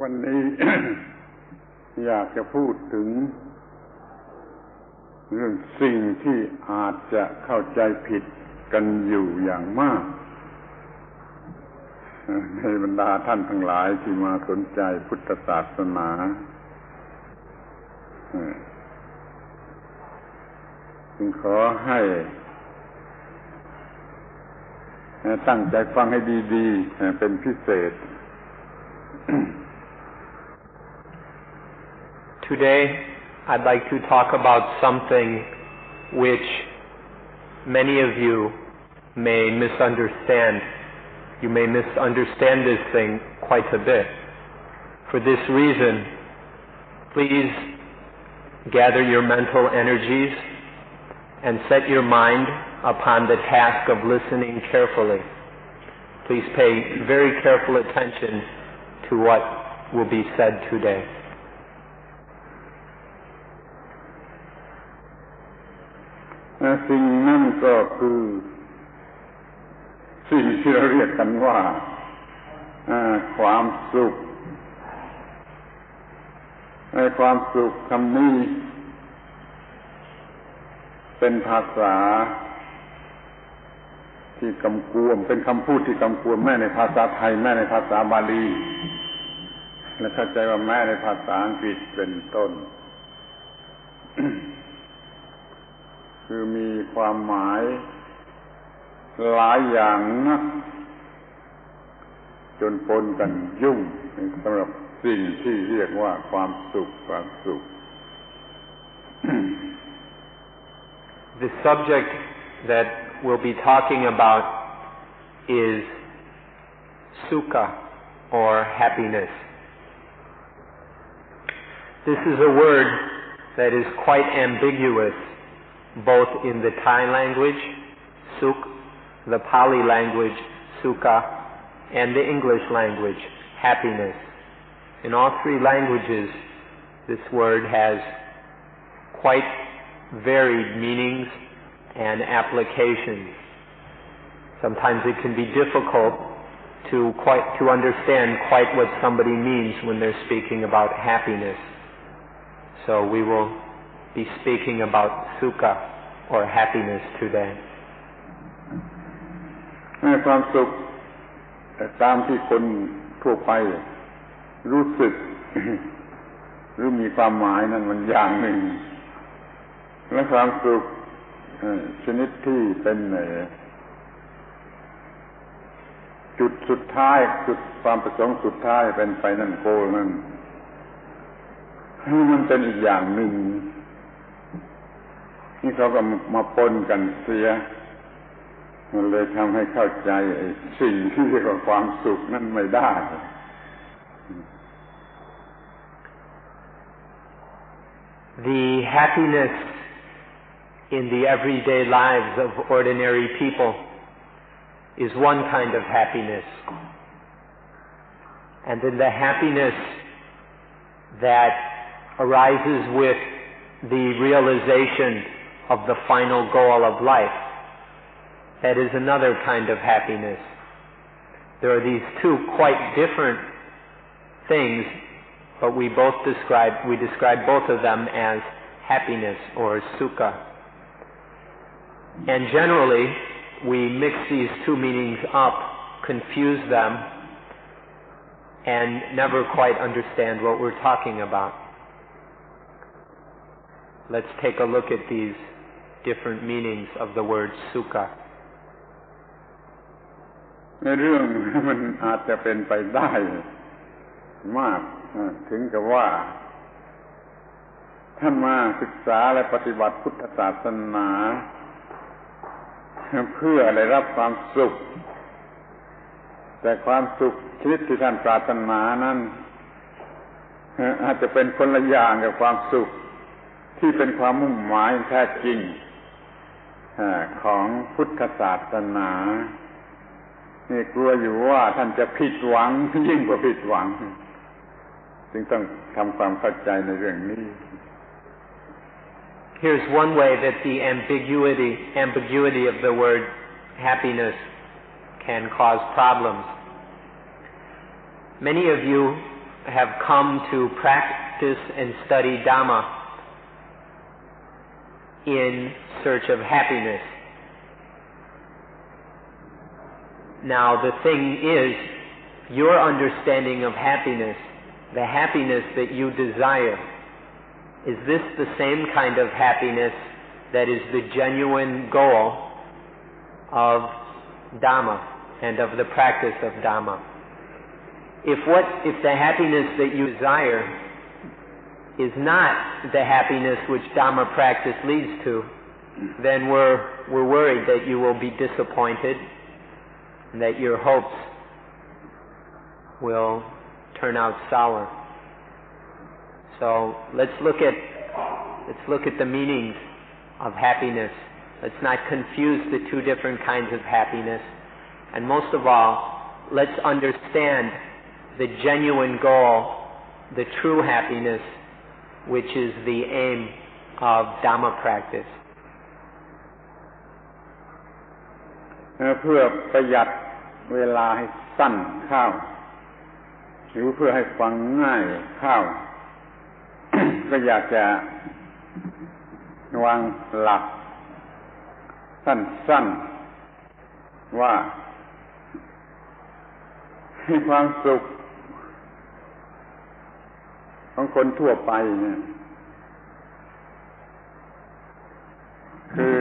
วันนี้ อยากจะพูดถึงเรื่องสิ่งที่อาจจะเข้าใจผิดกันอยู่อย่างมากในบรรดาท่านทั้งหลายที่มาสนใจพุทธศาสนาจึงขอให้ตั้งใจฟังให้ดีๆเป็นพิเศษ Today, I'd like to talk about something which many of you may misunderstand. You may misunderstand this thing quite a bit. For this reason, please gather your mental energies and set your mind upon the task of listening carefully. Please pay very careful attention to what will be said today. สิ่งนั้นก็คือสิ่งที่เราเรียกกันว่าความสุขความสุขคำนี้เป็นภาษาที่กำกวมเป็นคำพูดที่กำกวมแม้ในภาษาไทยแม้ในภาษาบาลีและเข้าใจว่าแม้ในภาษาอังกฤษเป็นต้น คือมีความหมายหลายอย่างนักจนปนกันยุ่งสำหรับสิ่งที่เรียกว่าความสุข The subject that we'll be talking about is sukha or happiness. This is a word that is quite ambiguous both in the Thai language, sukh, the Pali language, sukha, and the English language, happiness. In all three languages, this word has quite varied meanings and applications. Sometimes it can be difficult to understand quite what somebody means when they're speaking about happiness. So we will be speaking about sukha or happiness today. ความสุขตามที่คนทั่วไปรู้สึก หรือมีความหมายนั้นมันอย่างหนึ่งและความสุขชนิดที่เป็นจุดสุดท้ายจุดความประสงค์สุดท้ายเป็นไปนั่นโกนั่นมันเป็นอีกอย่างหนึ่งนี่เขาก็มาปนกันเสียมันเลยทำให้เข้าใจสิ่งที่เรียกว่าความสุขนั้นไม่ได้ The happiness in the everyday lives of ordinary people is one kind of happiness. And then the happiness that arises with the realization of the final goal of life, that is another kind of happiness. There are these two quite different things, but we describe both of them as happiness or sukha. And generally, we mix these two meanings up, confuse them, and never quite understand what we're talking about. Let's take a look at these different meanings of the word sukha. ในเรื่องมันอาจจะเป็นไปได้มากถึงกับว่าท่านมาศึกษาและปฏิบัติพุทธศาสนาเพื่อได้รับความสุขแต่ความสุขชนิดที่ท่านปรารถนานั้นอาจจะเป็นคนละอย่างกับความสุขที่เป็นความมุ่งหมายแท้จริงของพุทธศาสนานี่กลัวอยู่ว่าท่านจะผิดหวังยิ่งกว่าผิดหวังจึงต้องทำความเข้าใจในเรื่องนี้ Here's one way that the ambiguity of the word happiness can cause problems. Many of you have come to practice and study Dhamma in search of happiness. Now the thing is, your understanding of happiness, the happiness that you desire, is this the same kind of happiness that is the genuine goal of Dhamma and of the practice of Dhamma? If the happiness that you desire is not the happiness which Dhamma practice leads to, then we're worried that you will be disappointed and that your hopes will turn out sour. So let's look at the meanings of happiness. Let's not confuse the two different kinds of happiness. And most of all, let's understand the genuine goal, the true happiness, which is the aim of Dhamma practice. เพื่อประหยัดเวลาให้สั้นเข้าหรือเพื่อให้ฟังง่ายเข้า ก็อยากจะวางหลักสั้นๆว่าความสุขของคนทั่วไปเนี่ยคือ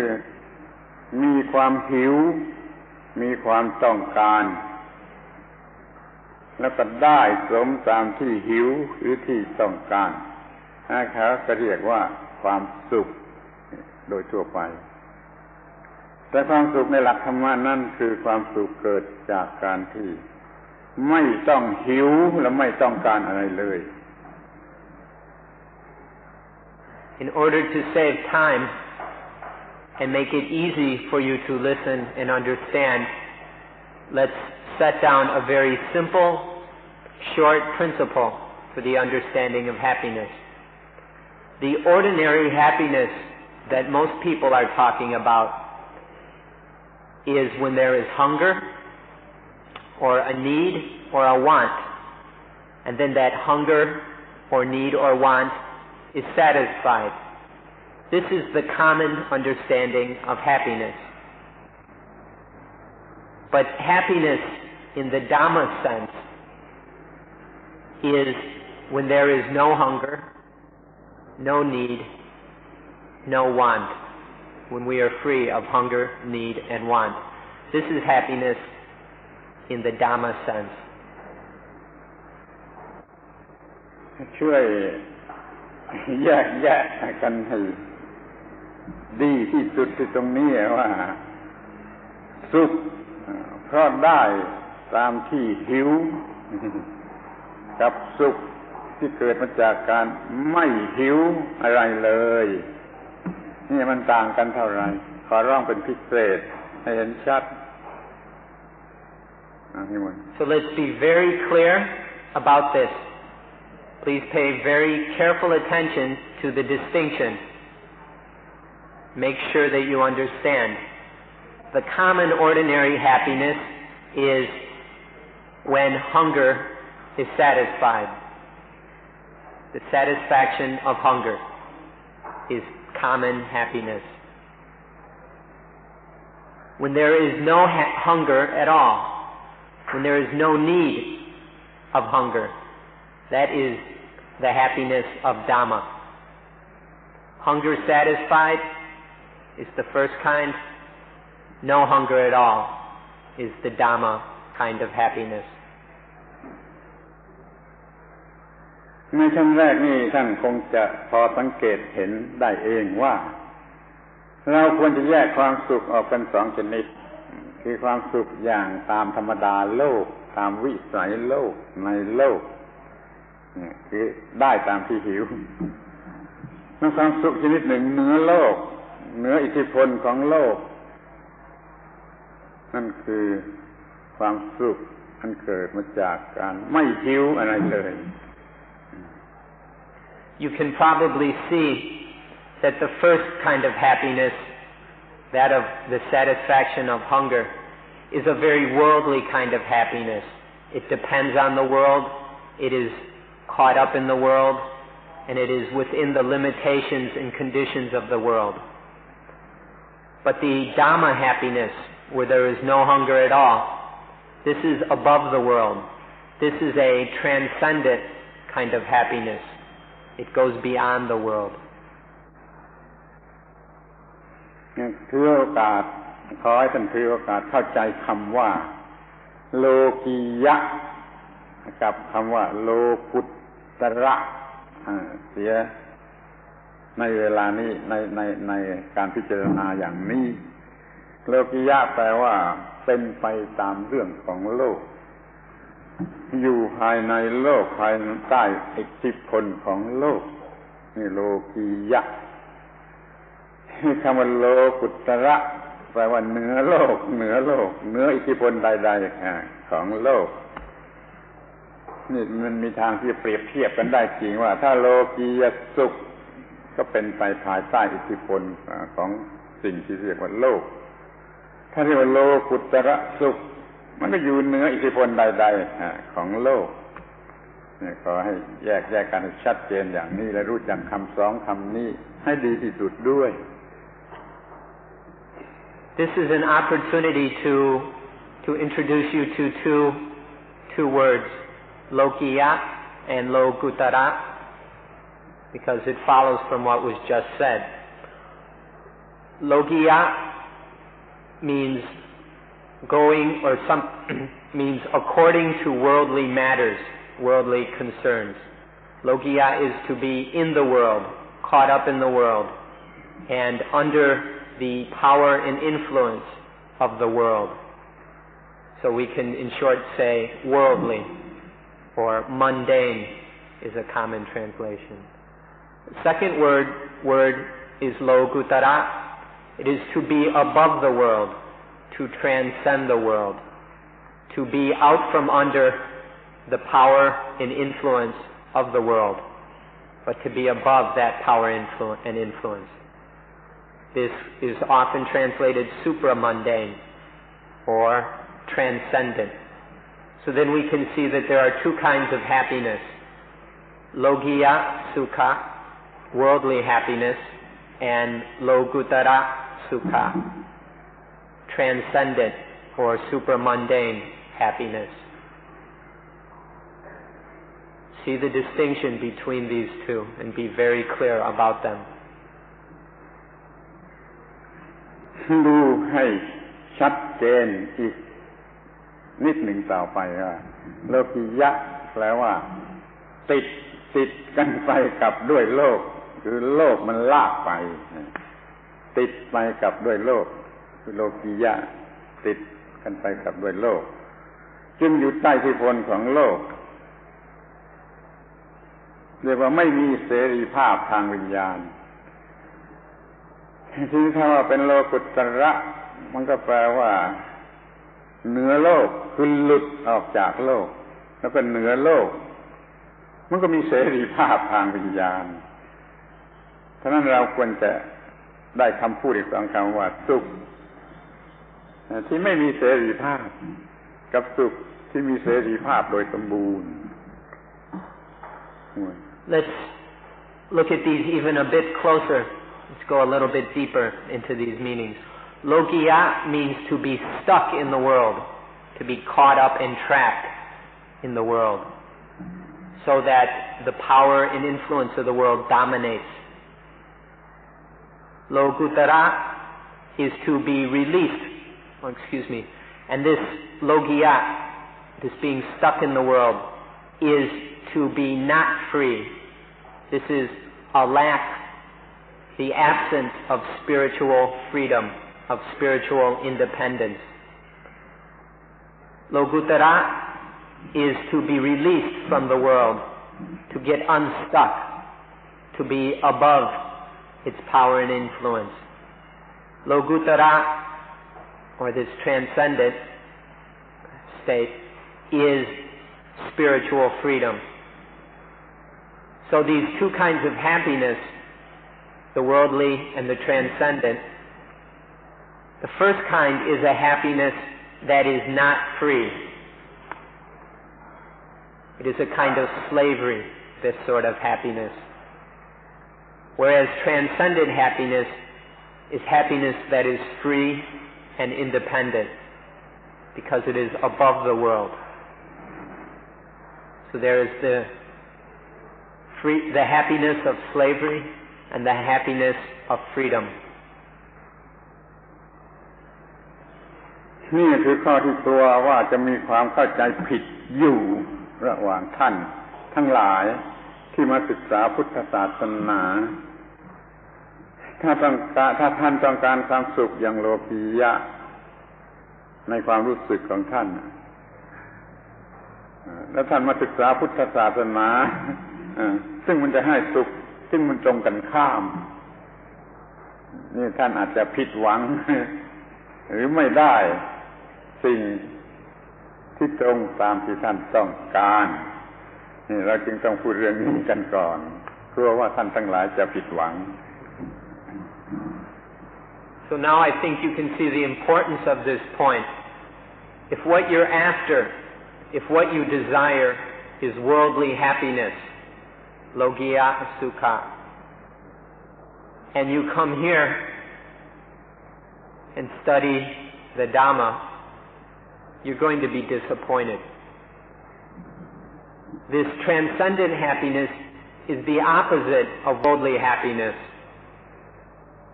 มีความหิวมีความต้องการแล้วก็ได้สมตามที่หิวหรือที่ต้องการเขาก็เรียกว่าความสุขโดยทั่วไปแต่ความสุขในหลักธรรมะนั่นคือความสุขเกิดจากการที่ไม่ต้องหิวและไม่ต้องการอะไรเลย In order to save time and make it easy for you to listen and understand, let's set down a very simple, short principle for the understanding of happiness. The ordinary happiness that most people are talking about is when there is hunger or a need or a want, and then that hunger or need or want is satisfied. This is the common understanding of happiness. But happiness in the Dhamma sense is when there is no hunger, no need, no want, when we are free of hunger, need, and want. This is happiness in the Dhamma sense. ช่วยแยกแยะกันให้ดีที่สุดที่ตรงนี้ว่าสุขเพราะได้ตามที่หิวกับสุขที่เกิดมาจากการไม่หิวอะไรเลยนี่มันต่างกันเท่าไหร่ขอร้องเป็นพิเศษให้เห็นชัด So let's be very clear about this. Please pay very careful attention to the distinction. Make sure that you understand. The common ordinary happiness is when hunger is satisfied. The satisfaction of hunger is common happiness. When there is no hunger at all, when there is no need of hunger, that is the happiness of Dhamma. Hunger satisfied is the first kind. No hunger at all is the Dhamma kind of happiness. ในชั้นแรกนี่ท่านคงจะพอสังเกตเห็นได้เองว่าเราควรจะแยกความสุขออกเป็นสองชนิดคือความสุขอย่างตามธรรมดาโลกตามวิสัยโลกในโลกคือได้ตามที่หิวแล้วความสุขชนิดหนึ่งเหนือโลกเหนืออิทธิพลของโลกนั่นคือความสุขอันเกิดมาจากการไม่หิวอะไรเลย You can probably see that the first kind of happiness, that of the satisfaction of hunger, is a very worldly kind of happiness. It depends on the world. It is caught up in the world, and it is within the limitations and conditions of the world. But the Dhamma happiness, where there is no hunger at all, this is above the world. This is a transcendent kind of happiness. It goes beyond the world. ถือโอกาสขอให้ท่านถือโอกาสเข้าใจคำว่าโลกียะกับคำว่าโลกุตระเสียในเวลานี้ในการพิจารณาอย่างนี้โลกียะแปลว่าเป็นไปตามเรื่องของโลกอยู่ภายในโลกภายใต้อิทธิพลของโลกนี่โลกียะคำว่าโลกุตระแปลว่าเหนือโลกเหนืออิทธิพลใดๆของโลกนี่มันมีทางที่จะเปรียบเทียบกันได้จริงว่าถ้าโลกียสุขก็เป็นไปภายใต้อิทธิพลของสิ่งที่เรียกว่าโลกถ้าเรียกว่าโลกุตระสุขมันก็อยู่เหนืออิทธิพลใดๆของโลกนี่ขอให้แยกกันให้ชัดเจนอย่างนี้และรู้จักคำสองคำนี้ให้ดีที่สุดด้วย This is an opportunity to introduce you to two words, Lokiya and Lokutara, because it follows from what was just said. Lokiya means going or means according to worldly matters, worldly concerns. Lokiya is to be in the world, caught up in the world, and under the power and influence of the world. So we can in short say worldly or mundane is a common translation. The second word is Lokutara. It is to be above the world, to transcend the world, to be out from under the power and influence of the world, but to be above that power and influence. This is often translated supramundane or transcendent. So then we can see that there are two kinds of happiness. Lokiya sukha, worldly happiness, and Lokutara sukha, transcendent or supramundane happiness. See the distinction between these two and be very clear about them. ดูให้ชัดเจนอีกนิดหนึ่งต่อไปว่าโลกิยะแปลว่าติดกันไปกับด้วยโลกคือโลกมันลากไปติดไปกับด้วยโลกคือโลกิยะติดกันไปกับด้วยโลกจึงอยู่ใต้อิทธิพลของโลกเรียกว่าไม่มีเสรีภาพทางวิญญาณที่ถ้าว่าเป็นโลกุตระมันก็แปลว่าเหนือโลกคือหลุดออกจากโลกแล้วก็เหนือโลกมันก็มีเสรีภาพทางวิญญาณฉะนั้นเราควรจะได้คำพูดอีกสองคำว่าสุขที่ไม่มีเสรีภาพกับสุขที่มีเสรีภาพโดยสมบูรณ์ Let's look at these even a bit closer. Let's go a little bit deeper into these meanings. Lokiya means to be stuck in the world, to be caught up and trapped in the world, so that the power and influence of the world dominates. Lokutara is to be released, and this Lokiya, this being stuck in the world, is to be not free. This is a lack, the absence of spiritual freedom, of spiritual independence. Lokutara is to be released from the world, to get unstuck, to be above its power and influence. Lokutara, or this transcendent state, is spiritual freedom. So these two kinds of happiness, the worldly and the transcendent, the first kind is a happiness that is not free. It is a kind of slavery, this sort of happiness. Whereas transcendent happiness is happiness that is free and independent because it is above the world. So there is the happiness of slavery and the happiness of freedom. นี่คือข้อที่กลัวว่าจะมีความเข้าใจผิดอยู่ระหว่างท่านทั้งหลายที่มาศึกษาพุทธศาสนาถ้าท่านต้องการความสุขอย่างโลกียะในความรู้สึกของท่านแล้วท่านมาศึกษาพุทธศาสนาซึ่งมันจะให้สุขซึ่งมันตรงกันข้ามนี่ท่านอาจจะผิดหวังหรือไม่ได้สิ่งที่ตรงตามที่ท่านต้องการนี่เราจึงต้องพูดเรื่องนี้กันก่อนกลัวว่าท่านทั้งหลายจะผิดหวัง So now I think you can see the importance of this point. If what you're after, if what you desire is worldly happiness, logiya sukha, and you come here and study the Dhamma, you're going to be disappointed. This transcendent happiness is the opposite of worldly happiness.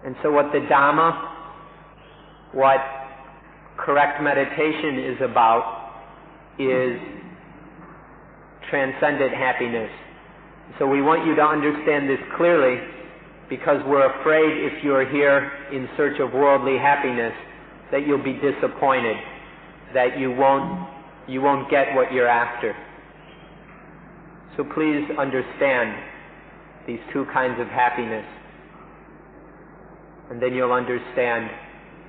And so what the Dhamma, what correct meditation is about, is transcendent happiness. So we want you to understand this clearly, because we're afraid if you're here in search of worldly happiness that you'll be disappointed, that you won't get what you're after. So please understand these two kinds of happiness, and then you'll understand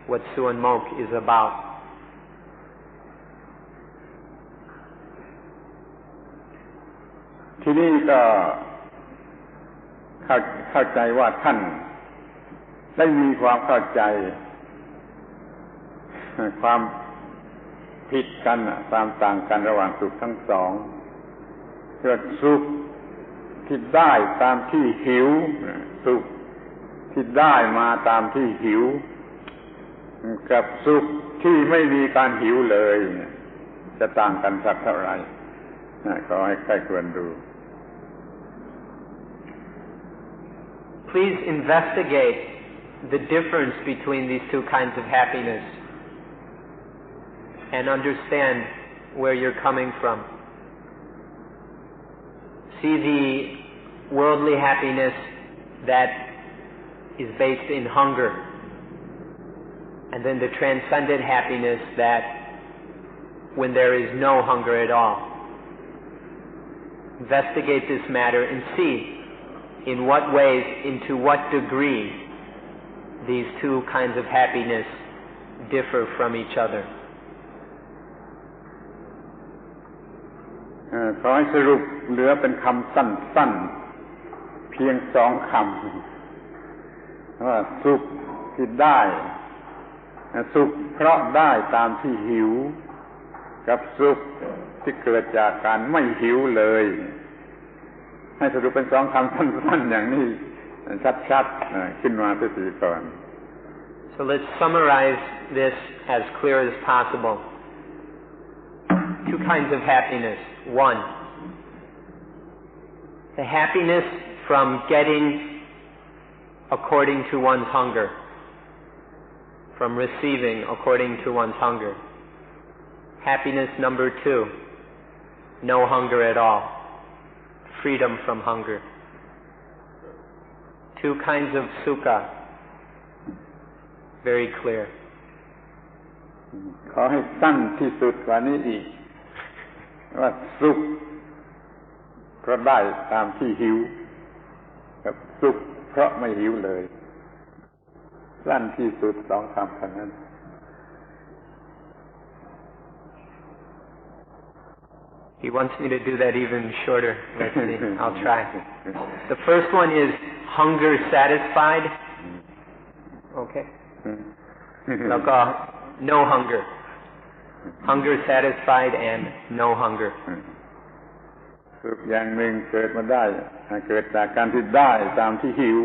what Suan Mok is about. ที่นี่ก็เข้าใจว่าท่านได้มีความเข้าใจความผิดกันความต่างกันระหว่างสุขทั้งสองเกิดสุขที่ได้ตามที่หิวสุขที่ได้มาตามที่หิวกับสุขที่ไม่มีการหิวเลยจะต่างกันสักเท่าไหร่ขอให้ใครควรดู Please investigate the difference between these two kinds of happiness and understand where you're coming from. See the worldly happiness that is based in hunger, and then the transcendent happiness that when there is no hunger at all. Investigate this matter and see in what ways, into what degree these two kinds of happiness differ from each other. ขอให้สรุปเหลือเป็นคำสั้นๆเพียง2 คำว่าสุขที่ได้สุขเพราะได้ตามที่หิวกับสุขที่เกิดจากการไม่หิวเลยให้สรุปเป็น2 คำสั้นๆอย่างนี้ชัดๆขึ้นมาสักทีก่อน So let's summarize this as clear as possible. 2 kinds of happiness. 1, the happiness from getting according to one's hunger, from receiving according to one's hunger. Happiness number 2, no hunger at all, freedom from hunger. 2 kinds of sukha, very clear. ขอให้สั้นที่สุดกว่านี้อีกว่าสุขเพราะได้ตามที่หิวกับสุขเพราะไม่หิวเลยสั้นที่สุด2 คำเท่านั้น He wants me to do that even shorter. Let's see. I'll try. The first one is hunger satisfied. Okay. แล้วก็ no hunger. Hunger satisfied and no hunger. สุขอย่างหนึ่งเกิดมาได้เกิดจากการที่ได้ตามที่หิว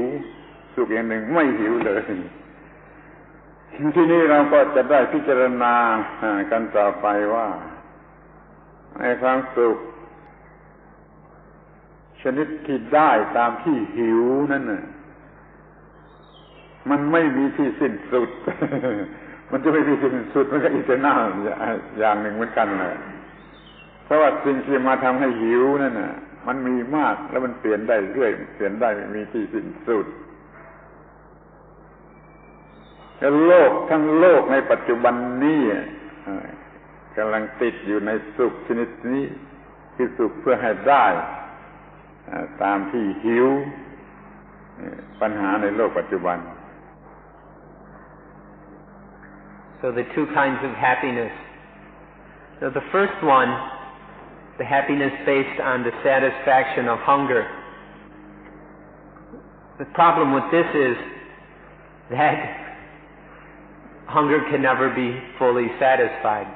สุขอย่างหนึ่งไม่หิวเลยที่นี่เราก็จะได้พิจารณากันต่อไปว่าไอ้ความสุขชนิดที่ได้ตามที่หิวนั่นน่ะมันไม่มีที่สิ้นสุด มันจะไม่มีที่สิ้นสุดมันก็อีเทอร์นัลอย่างหนึ่งเหมือนกันนะเพราะว่าสิ่งที่มาทำให้หิวนั่นน่ะมันมีมากแล้วมันเปลี่ยนได้เรื่อยเปลี่ยนได้ไม่มีที่สิ้นสุดแล้วโลกทั้งโลกในปัจจุบันนี้กำลังติดอยู่ในสุขชนิดนี้คือสุขเพื่อให้ได้ตามที่หิวปัญหาในโลกปัจจุบัน So the two kinds of happiness. So the first one, the happiness based on the satisfaction of hunger. The problem with this is that hunger can never be fully satisfied.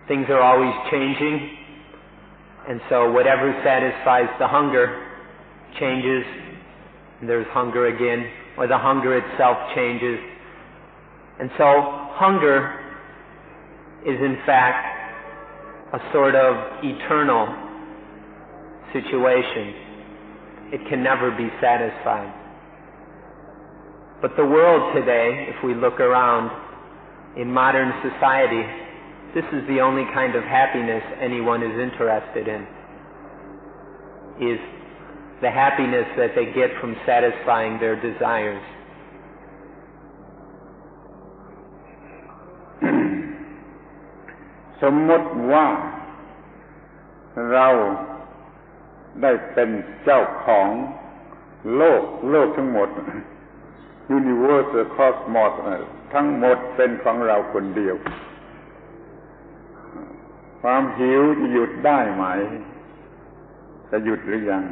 Things are always changing, and so whatever satisfies the hunger changes, and there's hunger again, or the hunger itself changes. And so hunger is in fact a sort of eternal situation. It can never be satisfied. But the world today, if we look around in modern society, this is the only kind of happiness anyone is interested in, is the happiness that they get from satisfying their desires. สมมติว่าเราได้เป็นเจ้าของโลกทั้งหมด Universe Cosmos ทั้งหมดเป็นของเราคนเดียวความหิวจะหยุดได้ไหมจะหยุดหรือยัง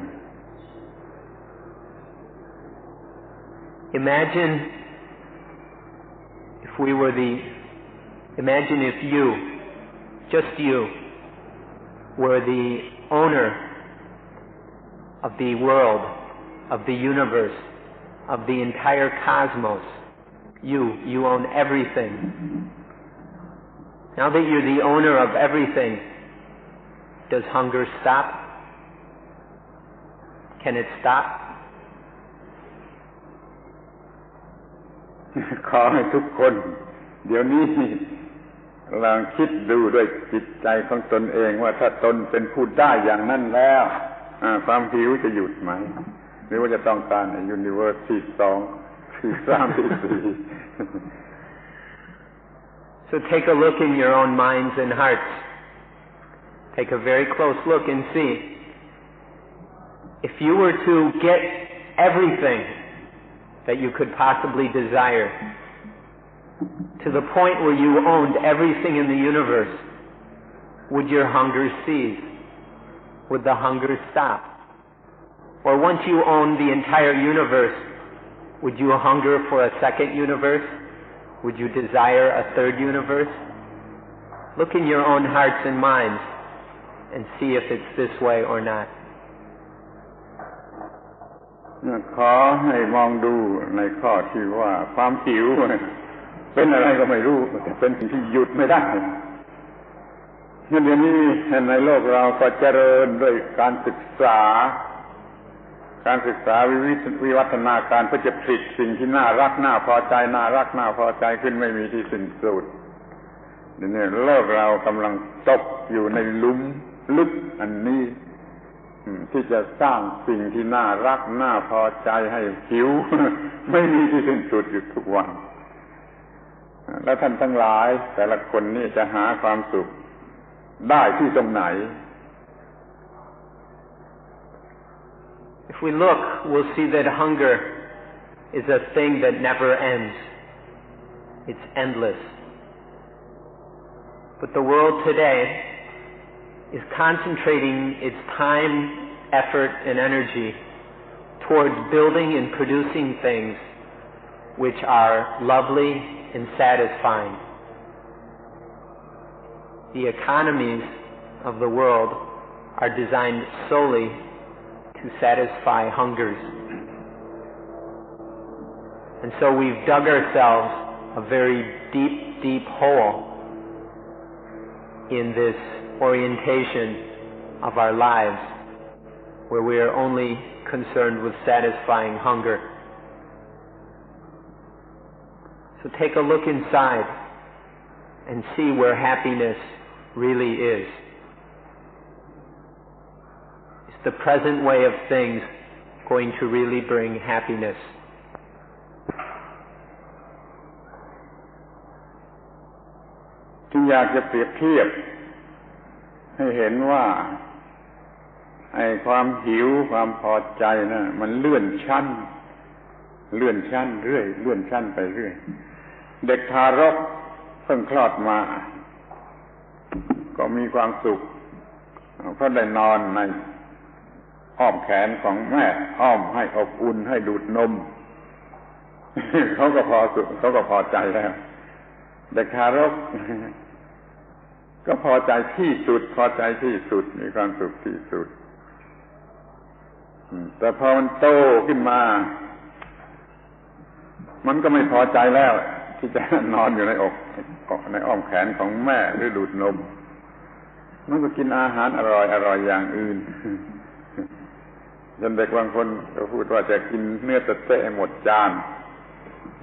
Imagine if you, just you, were the owner of the world, of the universe, of the entire cosmos. You own everything. Now that you're the owner of everything, does hunger stop? Can it stop? ขอให้ทุกคนเดี๋ยวนี้ลองคิดดูด้วยจิตใจของตนเองว่าถ้าตนเป็นผู้ได้อย่างนั้นแล้วความหิวจะหยุดไหมหรือว่าจะต้องการยูนิเวิร์สที่2ที่3ที่4 So take a look in your own minds and hearts. Take a very close look and see. If you were to get everything that you could possibly desire, to the point where you owned everything in the universe, would your hunger cease? Would the hunger stop? Or once you owned the entire universe, would you hunger for a second universe? Would you desire a third universe? Look in your own hearts and minds and see if it's this way or not. ขอให้มองดูในข้อที่ว่าความหิวเป็นอะไรก็ไม่รู้แต่เป็นสิ่งที่หยุดไม่ได้เดี๋ยวนี้ในโลกเราก็เจริญด้วยการศึกษาวิวัฒนาการเพื่อจะผลิตสิ่งที่น่ารักน่าพอใจขึ้นไม่มีที่สิ้นสุดเดี๋ยวนี้โลกเรากำลังตกอยู่ในหลุมลึกอันนี้ที่จะสร้างสิ่งที่น่ารักน่าพอใจให้หิว ไม่มีที่สิ้นสุดอยู่ทุกวันแล้วท่านทั้งหลายแต่ละคนนี่จะหาความสุขได้ที่ตรงไหน If we look, we'll see that hunger is a thing that never ends. It's endless. But the world today is concentrating its time, effort, and energy towards building and producing things which are lovely and satisfying. The economies of the world are designed solely to satisfy hungers. And so we've dug ourselves a very deep, deep hole in this orientation of our lives, where we are only concerned with satisfying hunger. So take a look inside and see where happiness really is. Is the present way of things going to really bring happiness? จึงอยากจะเปรียบเทียบให้เห็นว่าไอ้ความหิวความพอใจนะมันเลื่อนชั้นเรื่อยเลื่อนชั้นไปเรื่อยเด็กทารกเพิ่งคลอดมาก็มีความสุขเพราะได้นอนในอ้อมแขนของแม่อ้อมให้อบอุ่นให้ดูดนม เขาก็พอสุขเขาก็พอใจแล้วเด็กทารกก็พอใจที่สุดมีความสุขที่สุดแต่พอมันโตขึ้นมามันก็ไม่พอใจแล้วที่จะนอนอยู่ในอกในอ้อมแขนของแม่หรือดูดนมมันก็กินอาหารอร่อยอย่างอื่นจนเด็กบางคนก็พูดว่าจะกินเนื้อเต๊ะหมดจาน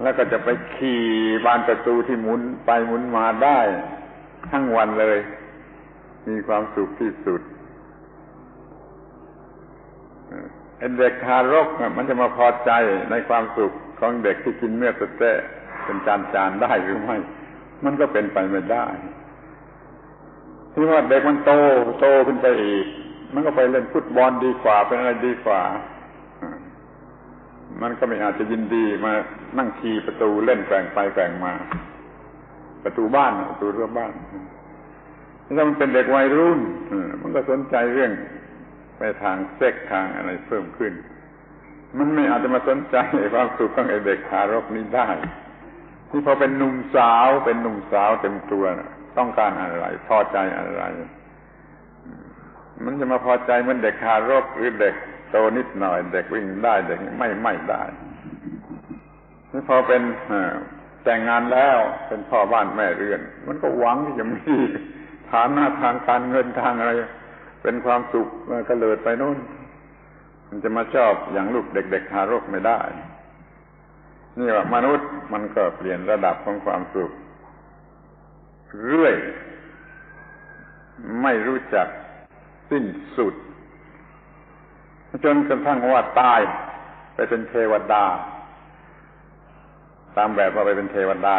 แล้วก็จะไปขี่บานประตูที่หมุนไปหมุนมาได้ทั้งวันเลยมีความสุขที่สุดเด็กทารกมันจะมาพอใจในความสุขของเด็กที่กินเนื้อเต๊ะเป็นจานได้หรือไม่มันก็เป็นไปไม่ได้ที่ว่าเด็กมันโตขึ้นไปอีกมันก็ไปเล่นฟุตบอลดีกว่าเป็นอะไรดีกว่ามันก็ไม่อาจจะยินดีมานั่งขี่ประตูเล่นแกว่งไปแกว่งมาประตูบ้านประตูรั้วบ้านถ้ามันเป็นเด็กวัยรุ่นมันก็สนใจเรื่องไปทางเซ็กทางอะไรเพิ่มขึ้นมันไม่อาจจะมาสนใจความสุขของไอ้เด็กทารกนี้ได้ที่พอเป็นหนุ่มสาวเต็มตัวต้องการอะไรพอใจอะไรมันจะมาพอใจเหมือนเด็กทารกหรือเด็กโตนิดหน่อยเด็กวิ่งได้เด็กไม่ได้ที่พอเป็นแต่งงานแล้วเป็นพ่อบ้านแม่เรือนมันก็หวังที่จะมีฐานะทางการเงินทางอะไรเป็นความสุขกระเลิดไปโน่นมันจะมาชอบอย่างลูกเด็กๆทารกไม่ได้นี่ว่ามนุษย์มันก็เปลี่ยนระดับของความสุขเรื่อยไม่รู้จักสิ้นสุดจนกระทั่งว่าตายไปเป็นเทวดาตามแบบว่าไปเป็นเทวดา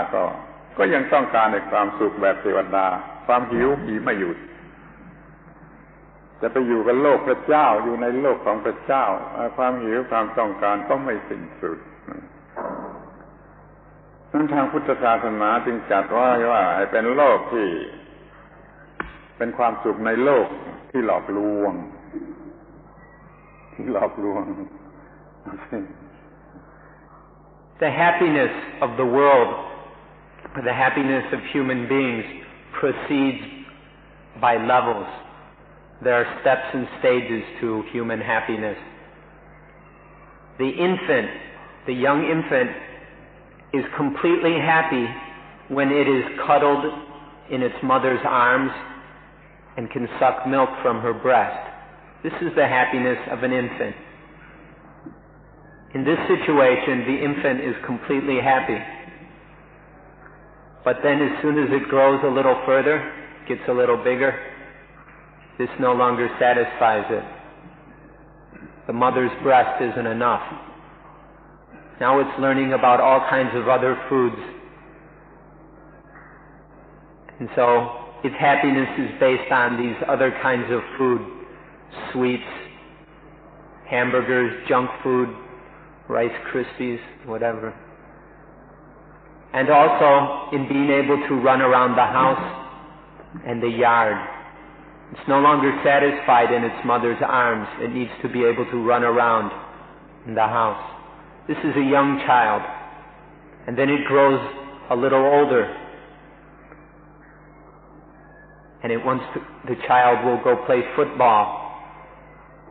ก็ยังต้องการในความสุขแบบเทวดาความหิวมีไม่หยุดจะไปอยู่กับโลกพระเจ้าอยู่ในโลกของพระเจ้าความหิวความต้องการก็ไม่สิ้นสุดนั้นทางพุทธศาสนาจึงจัดว่าเป็นโลกที่เป็นความสุขในโลกที่หลอกลวงThe happiness of the world, the happiness of human beings proceeds by levels. There are steps and stages to human happiness. The infant, the young infant, is completely happy when it is cuddled in its mother's arms and can suck milk from her breast. This is the happiness of an infant. In this situation, the infant is completely happy. But then as soon as it grows a little further, gets a little bigger, this no longer satisfies it. The mother's breast isn't enough. Now it's learning about all kinds of other foods. And so its happiness is based on these other kinds of food, sweets, hamburgers, junk food, Rice Krispies, whatever. And also in being able to run around the house and the yard. It's no longer satisfied in its mother's arms. It needs to be able to run around in the house. This is a young child. And then it grows a little older. And the child will go play football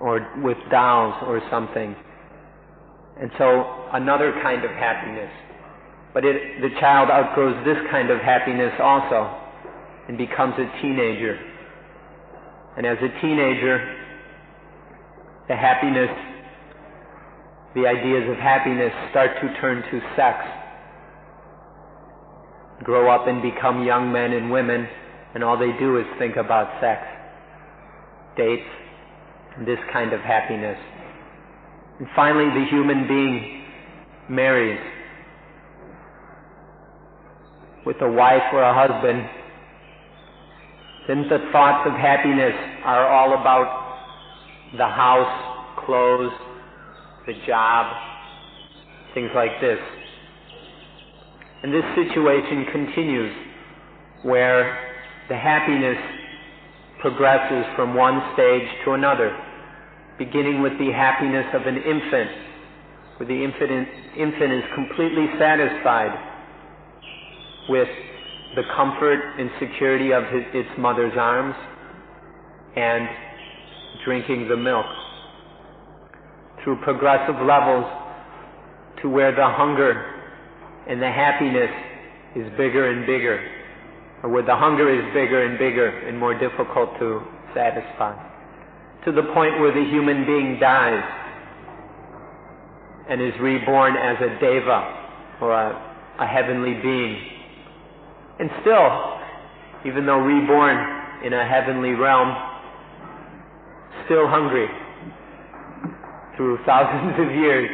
or with dolls or something. And so another kind of happiness. But the child outgrows this kind of happiness also and becomes a teenager. And as a teenager, the ideas of happiness start to turn to sex. Grow up and become young men and women, and all they do is think about sex, dates, and this kind of happiness. And finally, the human being marries with a wife or a husband. Then the thoughts of happiness are all about the house, clothes, the job, things like this. And this situation continues where the happiness progresses from one stage to another, beginning with the happiness of an infant, where the infant is completely satisfied with the comfort and security of its mother's arms and drinking the milk, through progressive levels to where the hunger and the happiness is bigger and bigger, or where the hunger is bigger and bigger and more difficult to satisfy, to the point where the human being dies and is reborn as a deva, or a heavenly being. And still, even though reborn in a heavenly realm, still hungry through thousands of years.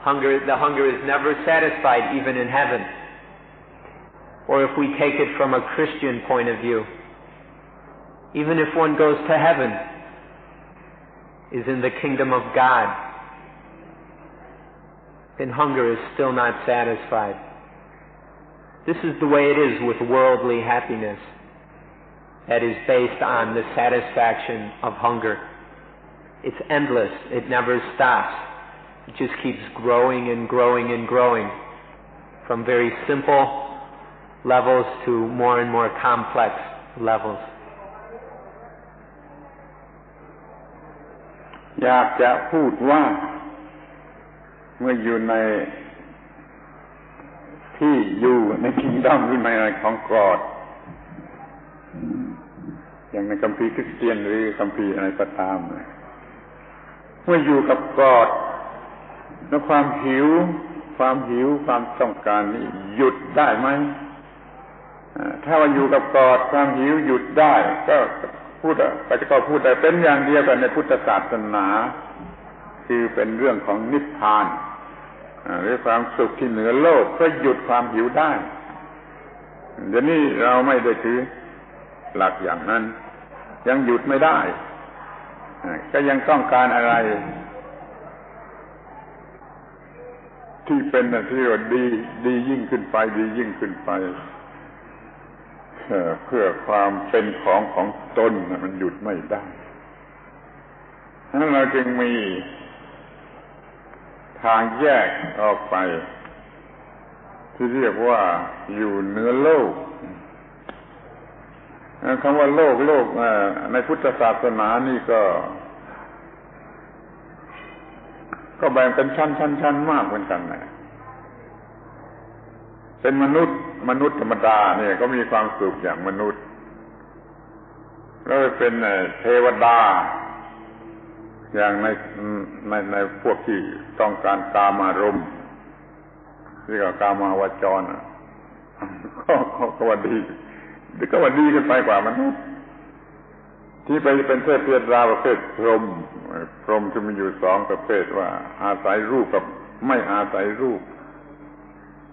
The hunger is never satisfied even in heaven. Or if we take it from a Christian point of view, even if one goes to heaven, is in the kingdom of God, then hunger is still not satisfied. This is the way it is with worldly happiness that is based on the satisfaction of hunger. It's endless. It never stops. It just keeps growing and growing and growing from very simple levels to more and more complex levels. อยากจะพูดว่าเมื่ออยู่ในที่อยู่ในคิงดอมหรือในอะไรของกอดอย่างในคัมภีร์คริสเตียนหรือคัมภีร์อะไรก็ตามเมื่ออยู่กับกอดแล้วความหิวความต้องการนี่หยุดได้ไหมถ้าว่าอยู่กับกอดความหิวหยุดได้ก็พูดได้เป็นอย่างเดียวกันในพุทธศาสนาคือเป็นเรื่องของนิพพานหรือความสุขที่เหนือโลกก็หยุดความหิวได้เดี๋ยวนี้เราไม่ได้ถือหลักอย่างนั้นยังหยุดไม่ได้ก็ยังต้องการอะไรที่เป็นที่ว่าดียิ่งขึ้นไปเพื่อความเป็นของตนมันหยุดไม่ได้ฉะนั้นเราจึงมีทางแยกออกไปที่เรียกว่าอยู่เหนือโลกคำว่าโลกในพุทธศาสนานี่ก็แบ่งเป็นชั้นมากเหมือนกันนะเป็นมนุษย์ธรรมดาเนี่ยก็มีความสุขอย่างมนุษย์แล้วเป็นเทวดาอย่างในพวกที่ต้องการกามารมณ์เรียกว่ากามาวจรก็ว่าดีขึ้นไปกว่ามนุษย์ที่ไปเป็นเทพดาประเภทพรหมจะมีอยู่สองประเภทว่าอาศัยรูปกับไม่อาศัยรูป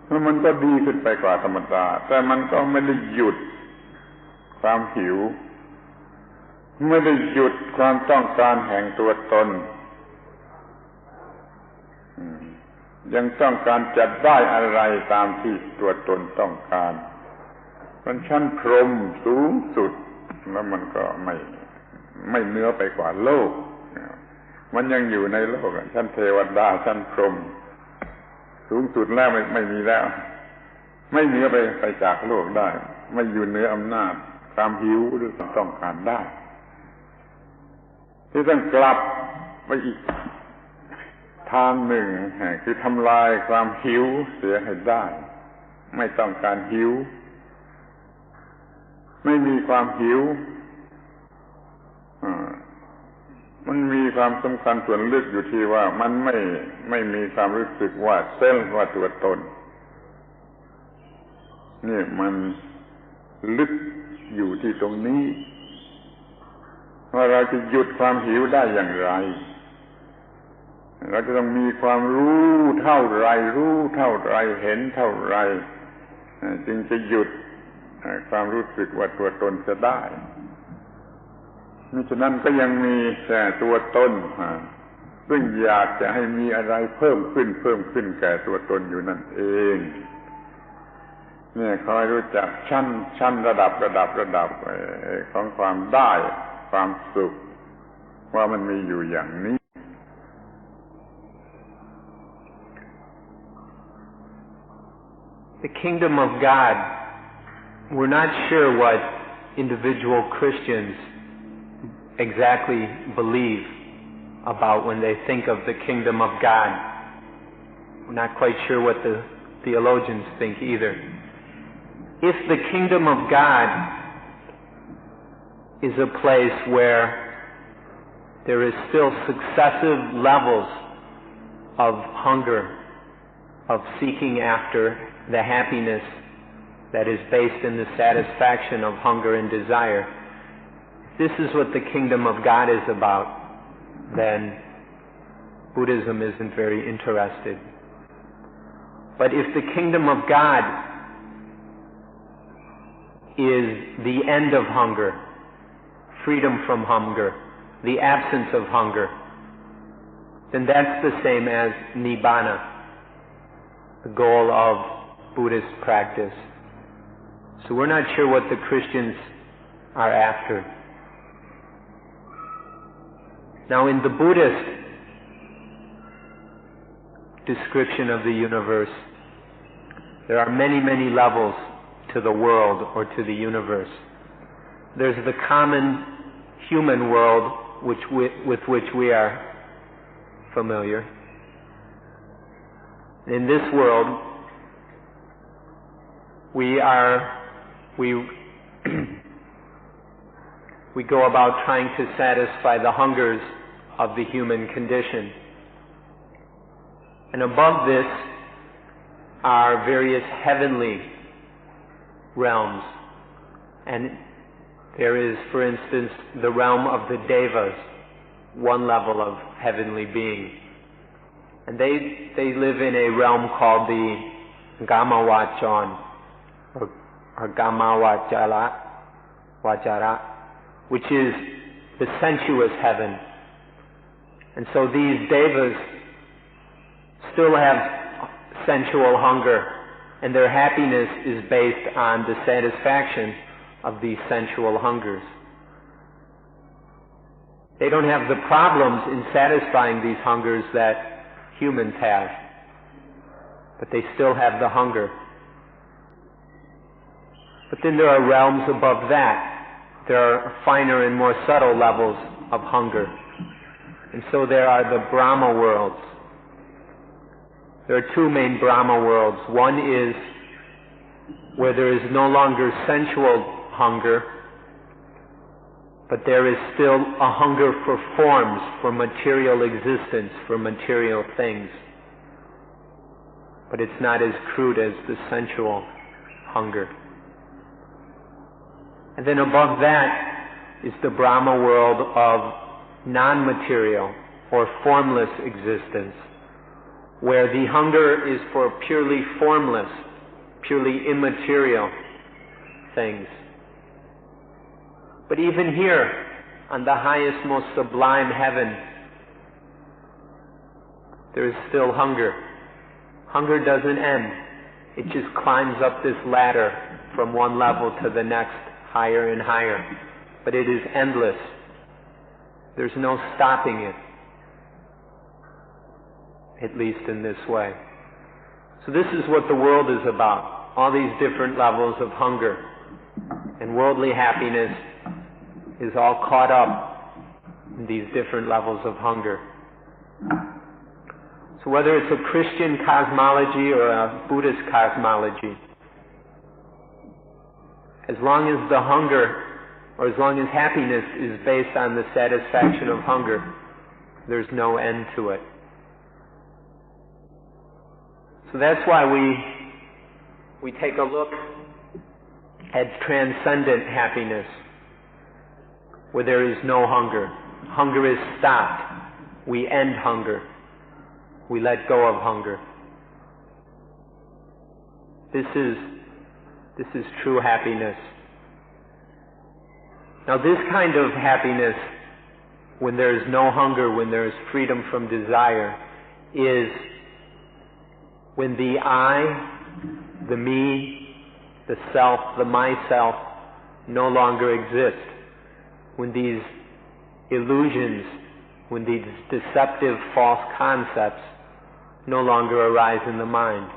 แล้วมันก็ดีขึ้นไปกว่าธรรมดาแต่มันก็ไม่ได้หยุดความหิวไม่ได้หยุดความต้องการแห่งตัวตนยังต้องการจะได้อะไรตามที่ตัวตนต้องการมันชั้นพรหมสูงสุดแล้วมันก็ไม่เหนือไปกว่าโลกมันยังอยู่ในโลกชั้นเทวดาชั้นพรหมสูงสุดแล้วไม่มีแล้วไม่เหนือไปจากโลกได้ไม่อยู่เหนืออำนาจความหิวหรือความต้องการได้ที่ต้องกลับ ไปอีกทางหนึ่งคือทำลายความหิวเสียให้ได้ไม่ต้องการหิวไม่มีความหิวมันมีความสำคัญส่วนลึกอยู่ที่ว่ามันไม่มีความรู้สึกว่าเซลล์ว่าตัวตนนี่มันลึกอยู่ที่ตรงนี้ว่าเราจะหยุดความหิวได้อย่างไรเราจะต้องมีความรู้เท่าไรเห็นเท่าไรจึงจะหยุดความรู้สึกว่าตัวตนจะได้มิฉะนั้นก็ยังมีแต่ตัวตนซึ่งอยากจะให้มีอะไรเพิ่มขึ้นแก่ตัวตนอยู่นั่นเองเนี่ยคอยรู้จักชั้นระดับของความได้ความสุขว่ามันมีอยู่อย่างนี้ The kingdom of God, we're not sure what individual Christians exactly believe about when they think of the kingdom of God. We're not quite sure what the theologians think either. If the kingdom of God is a place where there is still successive levels of hunger, of seeking after the happiness that is based in the satisfaction of hunger and desire, if this is what the kingdom of God is about, then Buddhism isn't very interested. But if the kingdom of God is the end of hunger, freedom from hunger, the absence of hunger, then that's the same as Nibbana, the goal of Buddhist practice. So we're not sure what the Christians are after. Now, in the Buddhist description of the universe, there are many levels to the world or to the universe. There's the common human world with which we are familiar. In this world, we go about trying to satisfy the hungers of the human condition. And above this are various heavenly realms. And there is, for instance, the realm of the Devas, one level of heavenly being. And they live in a realm called the Gamawachan, or Gamawachara, which is the sensuous heaven. And so these Devas still have sensual hunger, and their happiness is based on the satisfaction of these sensual hungers. They don't have the problems in satisfying these hungers that humans have, but they still have the hunger. But then there are realms above that. There are finer and more subtle levels of hunger. And so there are the Brahma worlds. There are two main Brahma worlds. One is where there is no longer sensual hunger, but there is still a hunger for forms, for material existence, for material things. But it's not as crude as the sensual hunger. And then above that is the Brahma world of non-material or formless existence, where the hunger is for purely formless, purely immaterial things. But even here, on the highest, most sublime heaven, there is still hunger. Hunger doesn't end. It just climbs up this ladder from one level to the next, higher and higher. But it is endless. There's no stopping it, at least in this way. So this is what the world is about, all these different levels of hunger. And worldly happiness is all caught up in these different levels of hunger. So whether it's a Christian cosmology or a Buddhist cosmology, as long as the hunger, or as long as happiness is based on the satisfaction of hunger, there's no end to it. So that's why we take a look at transcendent happiness, where there is no hunger. Hunger is stopped. We end hunger. We let go of hunger. This is true happiness. Now this kind of happiness, when there is no hunger, when there is freedom from desire, is when the I, the me, the self, the myself no longer exist. When these illusions, when these deceptive false concepts no longer arise in the mind.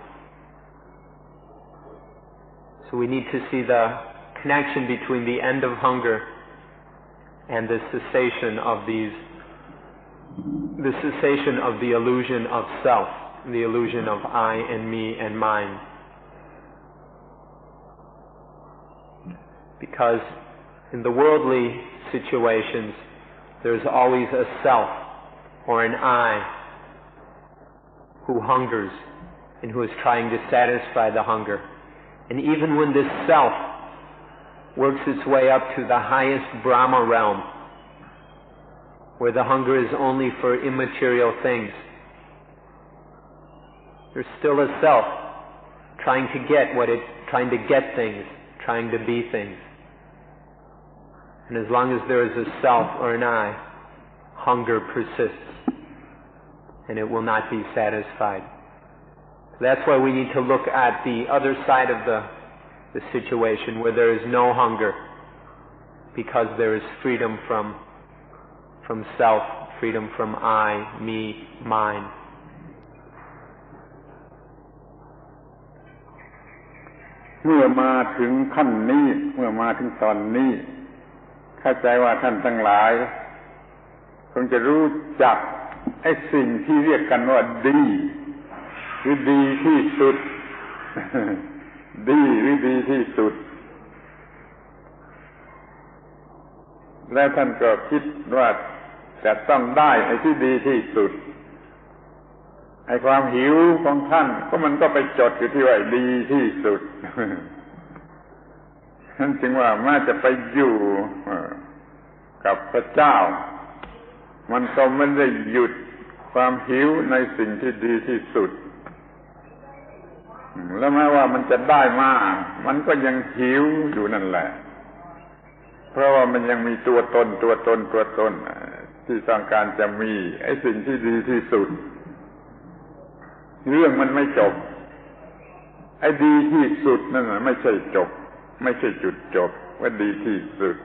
So we need to see the connection between the end of hunger and the cessation of the illusion of self, the illusion of I and me and mine. Because in the worldly situations, there's always a self or an I who hungers and who is trying to satisfy the hunger. And even when this self works its way up to the highest Brahma realm, where the hunger is only for immaterial things, there's still a self trying to get things, trying to be things. And as long as there is a self or an I, hunger persists, and it will not be satisfied. That's why we need to look at the other side of the situation, where there is no hunger, because there is freedom from self, freedom from I, me, mine. มื่อมาถึงขั้นนี้เมื่อมาถึงตอนนี้เข้าใจว่าท่านทั้งหลายคงจะรู้จักไอ้สิ่งที่เรียกกันว่าดีหรือดีที่สุด ดีหรือดีที่สุดและท่านก็คิดว่าจะต้องได้ไอ้ที่ดีที่สุดไอ้ความหิวของท่านมันก็ไปจดอยู่ที่ว่าดีที่สุด นั่นจึงว่าแม้จะไปอยู่กับพระเจ้ามันก็ไม่ได้หยุดความหิวในสิ่งที่ดีที่สุดแล้วแม้ว่ามันจะได้มากมันก็ยังหิวอยู่นั่นแหละเพราะว่ามันยังมีตัวตนที่ต้องการจะมีไอ้สิ่งที่ดีที่สุดเรื่องมันไม่จบไอ้ดีที่สุดนั่นน่ะไม่ใช่จบไม่ใช่จุดจบว่าดีที่สุด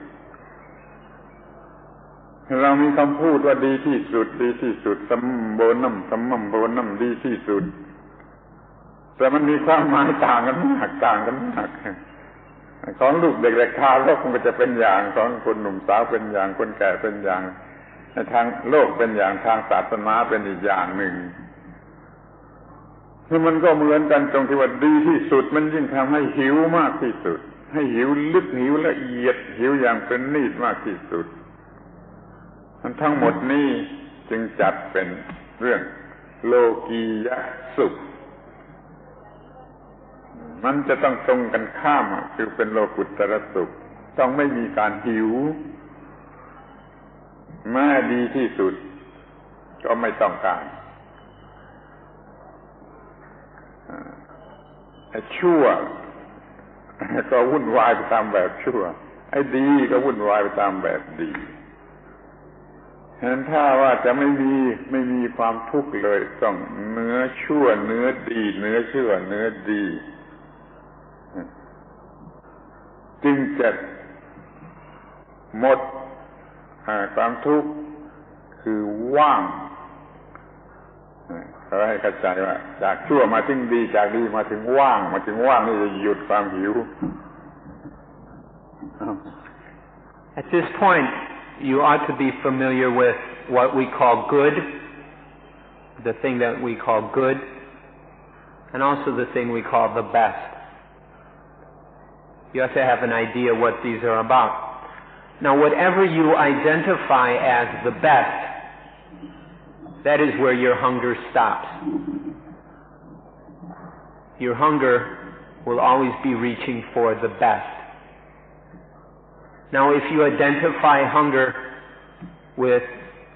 เรามีคำพูดว่าดีที่สุดดีที่สุดสัมโบนัมสัมมัมโบนัมดีที่สุดแต่มันมีความหมายต่างกันมากของลูกเด็กๆทารกมันก็จะเป็นอย่างของคนหนุ่มสาวเป็นอย่างคนแก่เป็นอย่างในทางโลกเป็นอย่างทางศาสนาเป็นอีกอย่างหนึ่งคือมันก็เหมือนกันตรงที่ว่าดีที่สุดมันยิ่งทำให้หิวมากที่สุดให้หิวลึกหิวละเอียดหิวอย่างประณีตมากที่สุดทั้งหมดนี้จึงจัดเป็นเรื่องโลกียะสุขมันจะต้องตรงกันข้ามคือเป็นโลกุตตรสุขต้องไม่มีการหิวแม้ดีที่สุดก็ไม่ต้องการไอ้ชั่วก็วุ่นวายไปตามแบบชั่วไอ้ดีก็วุ่นวายไปตามแบบดีฉะนั้นถ้าว่าจะไม่มีความทุกข์เลยต้องเนื้อชั่วเนื้อดีเนื้อชั่วเนื้อดีจึงจะหมดความทุกข์คือว่างเขาให้เข้าใจว่าจากชั่วมาถึงดีจากดีมาถึงว่างนี่จะหยุดความหิว At this point you ought to be familiar with what we call good the thing that we call good, and also the thing we call the best. You have to have an idea what these are about. Now, whatever you identify as the best, that is where your hunger stops. Your hunger will always be reaching for the best. Now, if you identify hunger with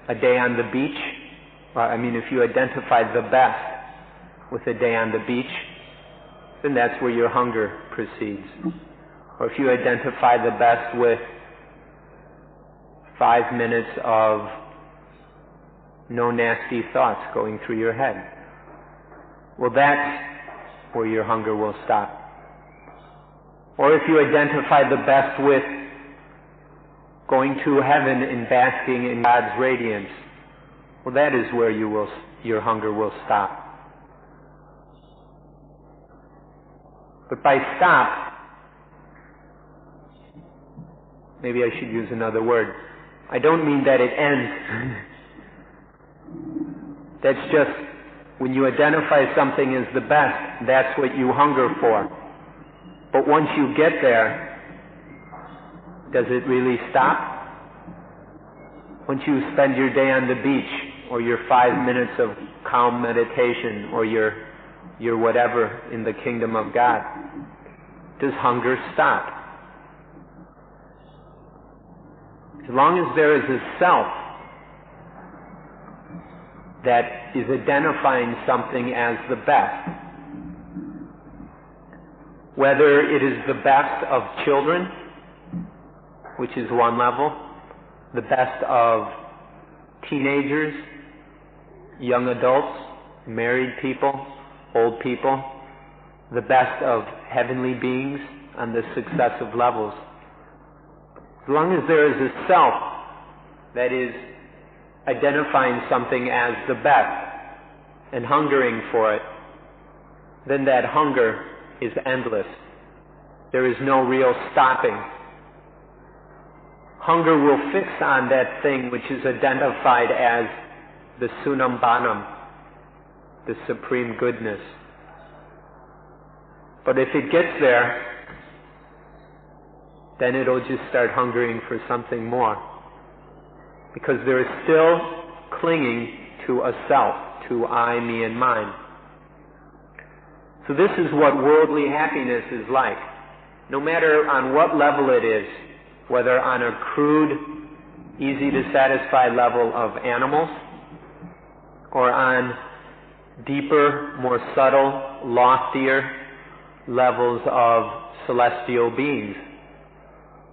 a day on the beach, if you identify the best with a day on the beach, then that's where your hunger proceeds. Or if you identify the best with 5 minutes of no nasty thoughts going through your head, well, that's where your hunger will stop. Or if you identify the best with going to heaven and basking in God's radiance, well, that is where your hunger will stop. But by stop, maybe I should use another word. I don't mean that it ends. That's just when you identify something as the best, that's what you hunger for. But once you get there, does it really stop? Once you spend your day on the beach, or your 5 minutes of calm meditation, or your whatever in the kingdom of God, does hunger stop? As long as there is a self that is identifying something as the best, whether it is the best of children, which is one level, the best of teenagers, young adults, married people, old people, the best of heavenly beings on the successive levels. As long as there is a self that is identifying something as the best and hungering for it, then that hunger is endless. There is no real stopping. Hunger will fix on that thing which is identified as the Sunam Banam, the supreme goodness. But if it gets there, then it'll just start hungering for something more. Because there is still clinging to a self, to I, me, and mine. So this is what worldly happiness is like. No matter on what level it is, whether on a crude, easy to satisfy level of animals, or on deeper, more subtle, loftier levels of celestial beings.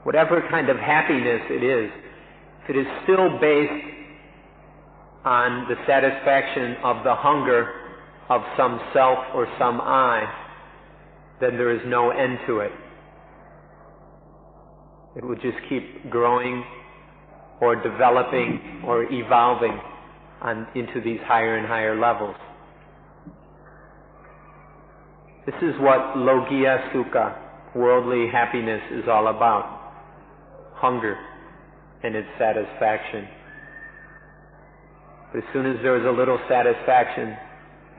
Whatever kind of happiness it is, if it is still based on the satisfaction of the hunger of some self or some I, then there is no end to it. It will just keep growing or developing or evolving into these higher and higher levels. This is what logiya sukha, worldly happiness, is all about. Hunger and its satisfaction. But as soon as there is a little satisfaction,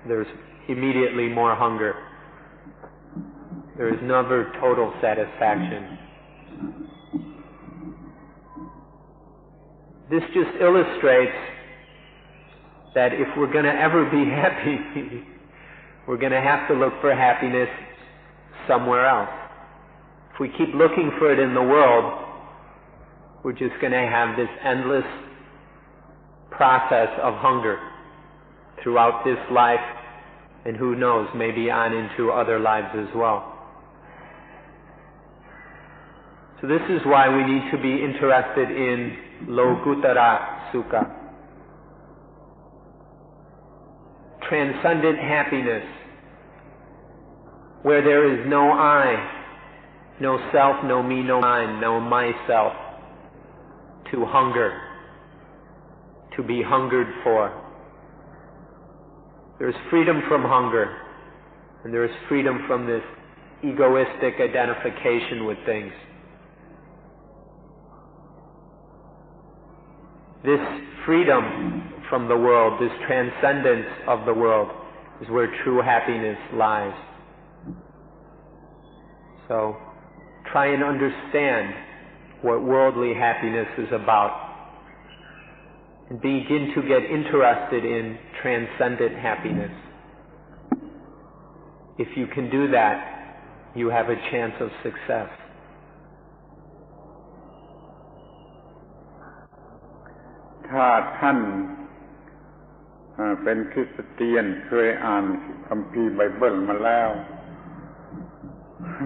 there's immediately more hunger. There is never total satisfaction. This just illustrates that if we're going to ever be happy, we're going to have to look for happiness somewhere else. If we keep looking for it in the world, we're just going to have this endless process of hunger throughout this life, and who knows, maybe on into other lives as well. So this is why we need to be interested in Lokuttara Sukha, transcendent happiness, where there is no I, no self, no me, no mine, no myself, to hunger, to be hungered for. There is freedom from hunger, and there is freedom from this egoistic identification with things. This freedom from the world, this transcendence of the world, is where true happiness lies. So, try and understand what worldly happiness is about, and begin to get interested in transcendent happiness. If you can do that, you have a chance of success. ถ้าท่านเป็นคริสเตียนเคยอ่านคัมภีร์ไบเบิลมาแล้ว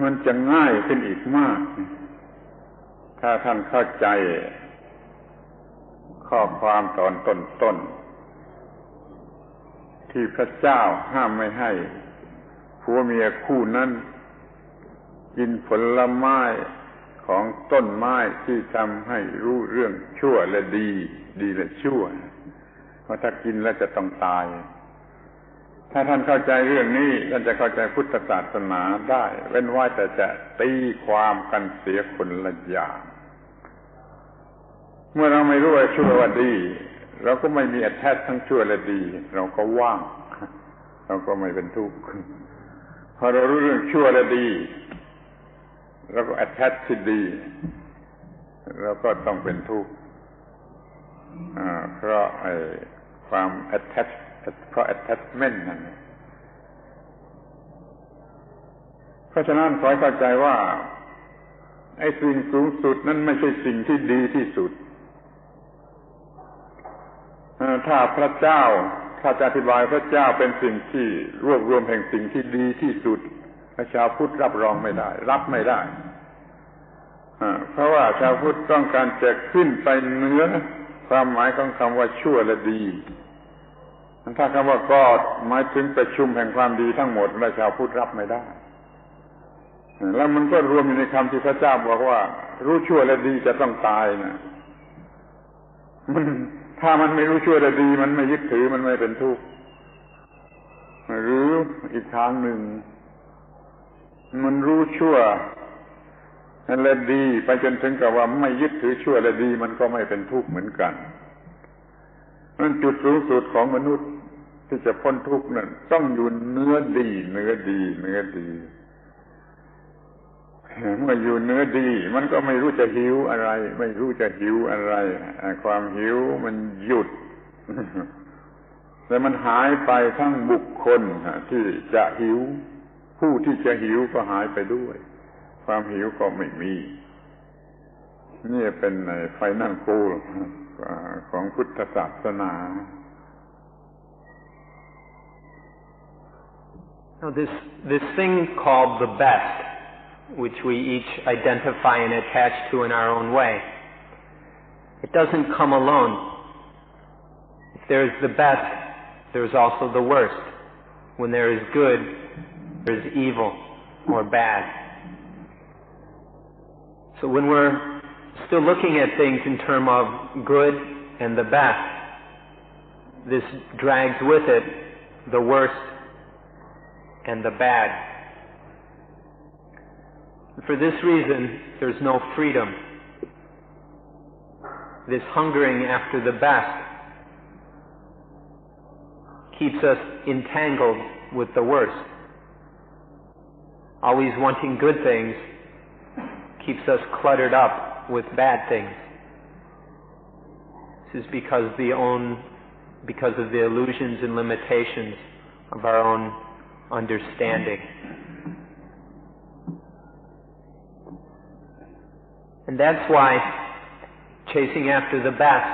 มันจะง่ายขึ้นอีกมากถ้าท่านเข้าใจข้อความตอนต้นๆที่พระเจ้าห้ามไม่ให้ผัวเมียคู่นั้นกินผลไม้ของต้นไม้ที่ทำให้รู้เรื่องชั่วและดีและชั่วเพราะถ้ากินแล้วจะต้องตายถ้าท่านเข้าใจเรื่องนี้ท่านจะเข้าใจพุทธศาสนาได้เว้นไว้แต่จะตีความกันเสียคนละอย่างเมื่อเราไม่รู้ว่าชั่วว่าดีเราก็ไม่มีattachทั้งชั่วและดีเราก็ว่างเราก็ไม่เป็นทุกข์พอเรารู้เรื่องชั่วและดีเราก็attachที่ดีเราก็ต้องเป็นทุกข์เพราะความ attach เพราะ attachment นั่นเพราะฉะนั้นขอให้เข้าใจว่าไอ้สิ่งสูงสุดนั้นไม่ใช่สิ่งที่ดีที่สุดถ้าพระเจ้าถ้าจะอธิบายพระเจ้าเป็นสิ่งที่รวบรวมแห่งสิ่งที่ดีที่สุดชาวพุทธรับรองไม่ได้รับไม่ได้เพราะว่าชาวพุทธต้องการจะขึ้นไปเหนือความหมายของคำว่าชั่วและดีถ้าคำว่า God หมายถึงประชุมแห่งความดีทั้งหมดและชาวพุทธรับไม่ได้แล้วมันก็รวมอยู่ในคำที่พระเจ้าบอกว่ารู้ชั่วและดีจะต้องตายนะถ้ามันไม่รู้ชั่วและดีมันไม่ยึดถือมันไม่เป็นทุกข์หรืออีกทางหนึ่งมันรู้ชั่วและดีไปจนถึงกับว่าไม่ยึดถือชั่วและดีมันก็ไม่เป็นทุกข์เหมือนกันนั่นจุดสูงสุดของมนุษย์ที่จะพ้นทุกข์นั้นต้องอยู่เนื้อดีเมื่ออยู่เนื้อดีมันก็ไม่รู้จะหิวอะไรความหิวมันหยุดแต่มันหายไปทั้งบุคคลที่จะหิวผู้ที่จะหิวก็หายไปด้วยความหิวก็ไม่มีนี่เป็นไฟนั่นโกของพุทธศาสนา Now this thing called the best, which we each identify and attach to in our own way, it doesn't come alone. If there is the best, there is also the worst. When there is good, there is evil or bad. So when we're still looking at things in terms of good and the best, this drags with it the worst and the bad. For this reason, there's no freedom. This hungering after the best keeps us entangled with the worst. Always wanting good things keeps us cluttered up with bad things. This is because of the illusions and limitations of our own understanding. And that's why chasing after the best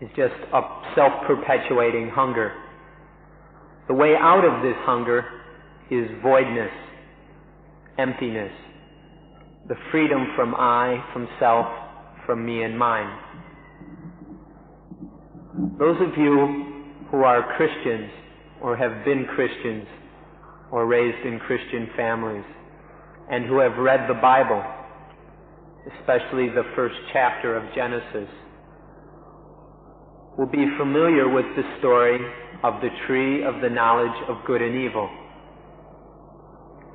is just a self-perpetuating hunger. The way out of this hunger is voidness, emptiness, the freedom from I, from self, from me and mine. Those of you who are Christians or have been Christians or raised in Christian families and who have read the Bible, especially the first chapter of Genesis, will be familiar with the story of the tree of the knowledge of good and evil.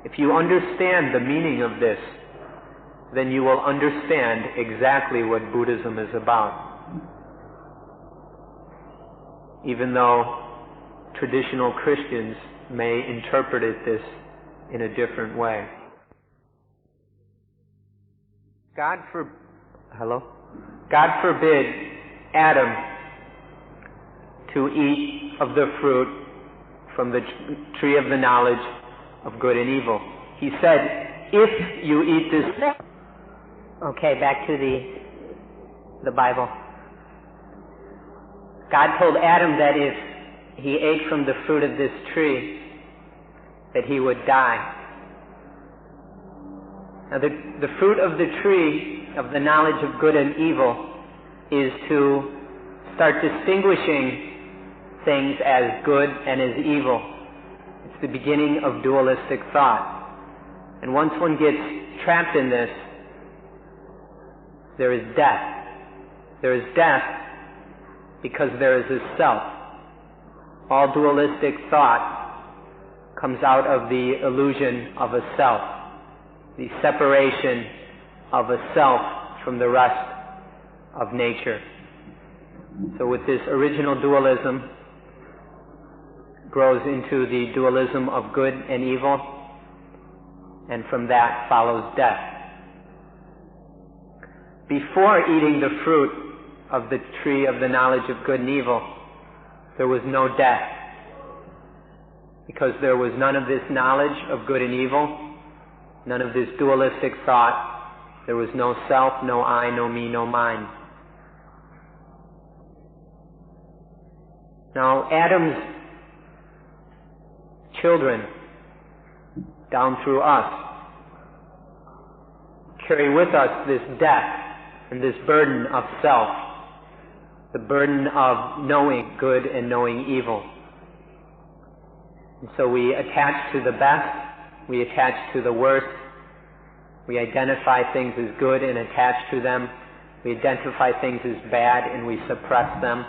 If you understand the meaning of this, then you will understand exactly what Buddhism is about. even though traditional Christians may interpret this in a different way. God forbid Adam to eat of the fruit from the tree of the knowledge of good and evil. He said, if you eat this... Okay, back to the Bible. God told Adam that if he ate from the fruit of this tree, that he would die. Now the fruit of the tree of the knowledge of good and evil is to start distinguishing things as good and as evil. It's the beginning of dualistic thought. And once one gets trapped in this, there is death. There is death because there is a self. All dualistic thought comes out of the illusion of a self, the separation of a self from the rest of nature. So with this original dualism grows into the dualism of good and evil, and from that follows death. Before eating the fruit of the tree of the knowledge of good and evil, there was no death, because there was none of this knowledge of good and evil, none of this dualistic thought. There was no self, no I, no me, no mine. Now, Adam's children, down through us, carry with us this death and this burden of self, the burden of knowing good and knowing evil. And so we attach to the best, we attach to the worst, we identify things as good and attach to them, we identify things as bad and we suppress them.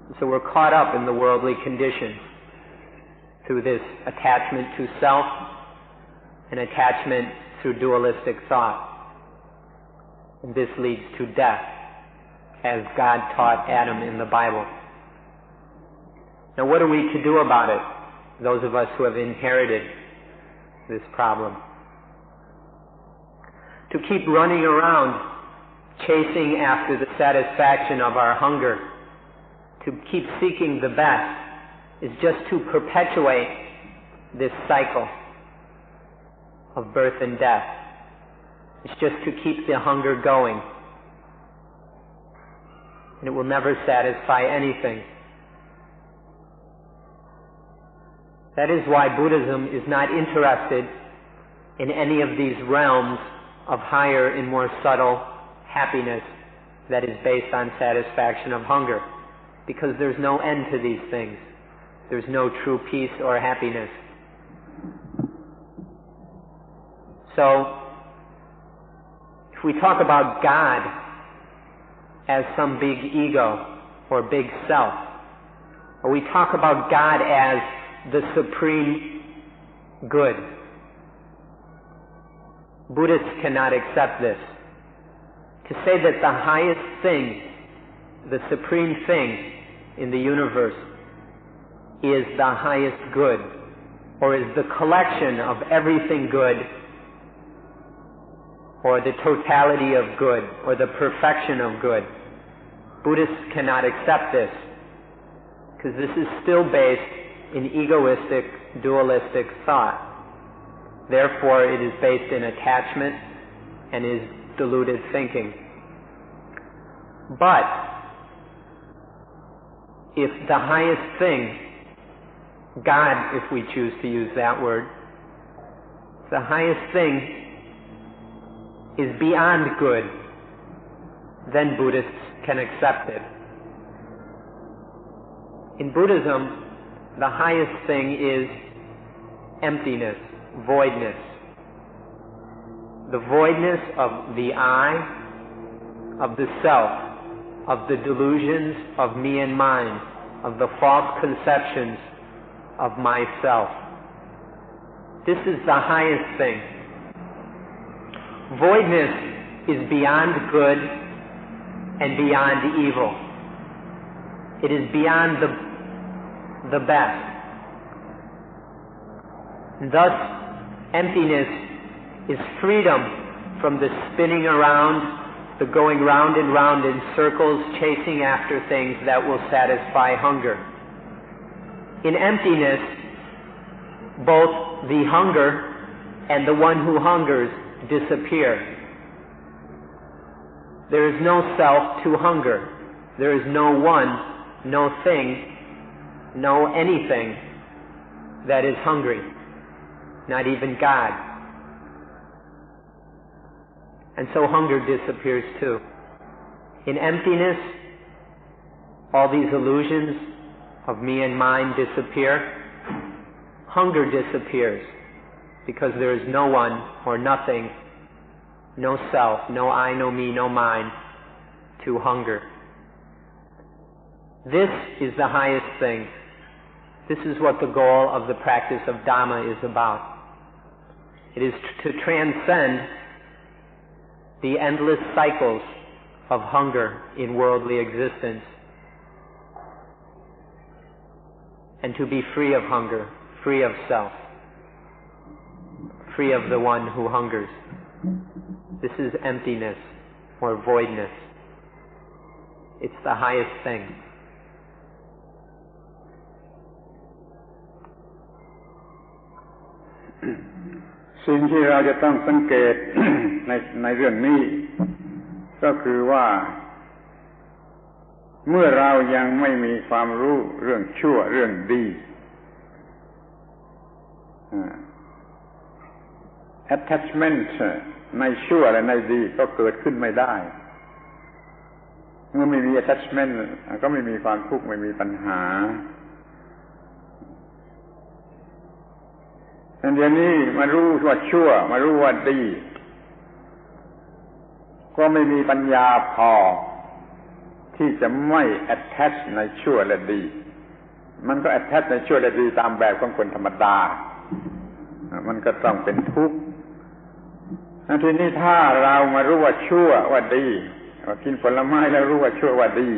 And so we're caught up in the worldly condition through this attachment to self and attachment through dualistic thought. And this leads to death, as God taught Adam in the Bible. Now what are we to do about it, those of us who have inherited this problem? To keep running around chasing after the satisfaction of our hunger, to keep seeking the best, is just to perpetuate this cycle of birth and death. It's just to keep the hunger going. And it will never satisfy anything. That is why Buddhism is not interested in any of these realms of higher and more subtle happiness that is based on satisfaction of hunger. Because there's no end to these things. There's no true peace or happiness. So, if we talk about God as some big ego or big self, or we talk about God as the supreme good, Buddhists cannot accept this. To say that the highest thing, the supreme thing in the universe is the highest good, or is the collection of everything good, or the totality of good, or the perfection of good. Buddhists cannot accept this, because this is still based in egoistic, dualistic thought. Therefore, it is based in attachment and is deluded thinking. But if the highest thing, God, if we choose to use that word, the highest thing is beyond good, then Buddhists can accept it. In Buddhism, the highest thing is emptiness, voidness. The voidness of the I, of the self, of the delusions of me and mine, of the false conceptions of myself. This is the highest thing. Voidness is beyond good and beyond evil. It is beyond the best. Thus, emptiness is freedom from the spinning around, the going round and round in circles, chasing after things that will satisfy hunger. In emptiness, both the hunger and the one who hungers disappear. There is no self to hunger. There is no one, no thing, no anything that is hungry, not even God. And so hunger disappears too. In emptiness, all these illusions of me and mine disappear. Hunger disappears because there is no one or nothing, no self, no I, no me, no mine to hunger. This is the highest thing. This is what the goal of the practice of Dhamma is about. It is to transcend the endless cycles of hunger in worldly existence and to be free of hunger, free of self, free of the one who hungers. This is emptiness or voidness. It's the highest thing. สิ่งที่เราจะต้องสังเกต ในเรื่องนี้ก็คือว่าเมื่อเรายังไม่มีความรู้เรื่องชั่วเรื่องดี attachment ในชั่วและในดีก็เกิดขึ้นไม่ได้เมื่อไม่มี attachment ก็ไม่มีความทุกข์ไม่มีปัญหาแต่เดี๋ยวนี้มารู้ว่าชั่วมารู้ว่าดีก็ไม่มีปัญญาพอที่จะไม่ attach ในชั่วและดีมันก็ attach ในชั่วและดีตามแบบของคนธรรมดามันก็ต้องเป็นทุกข์ทีนี้ถ้าเรามารู้ว่าชั่วว่าดีกินผลไม้แล้วรู้ว่าชั่วว่าดี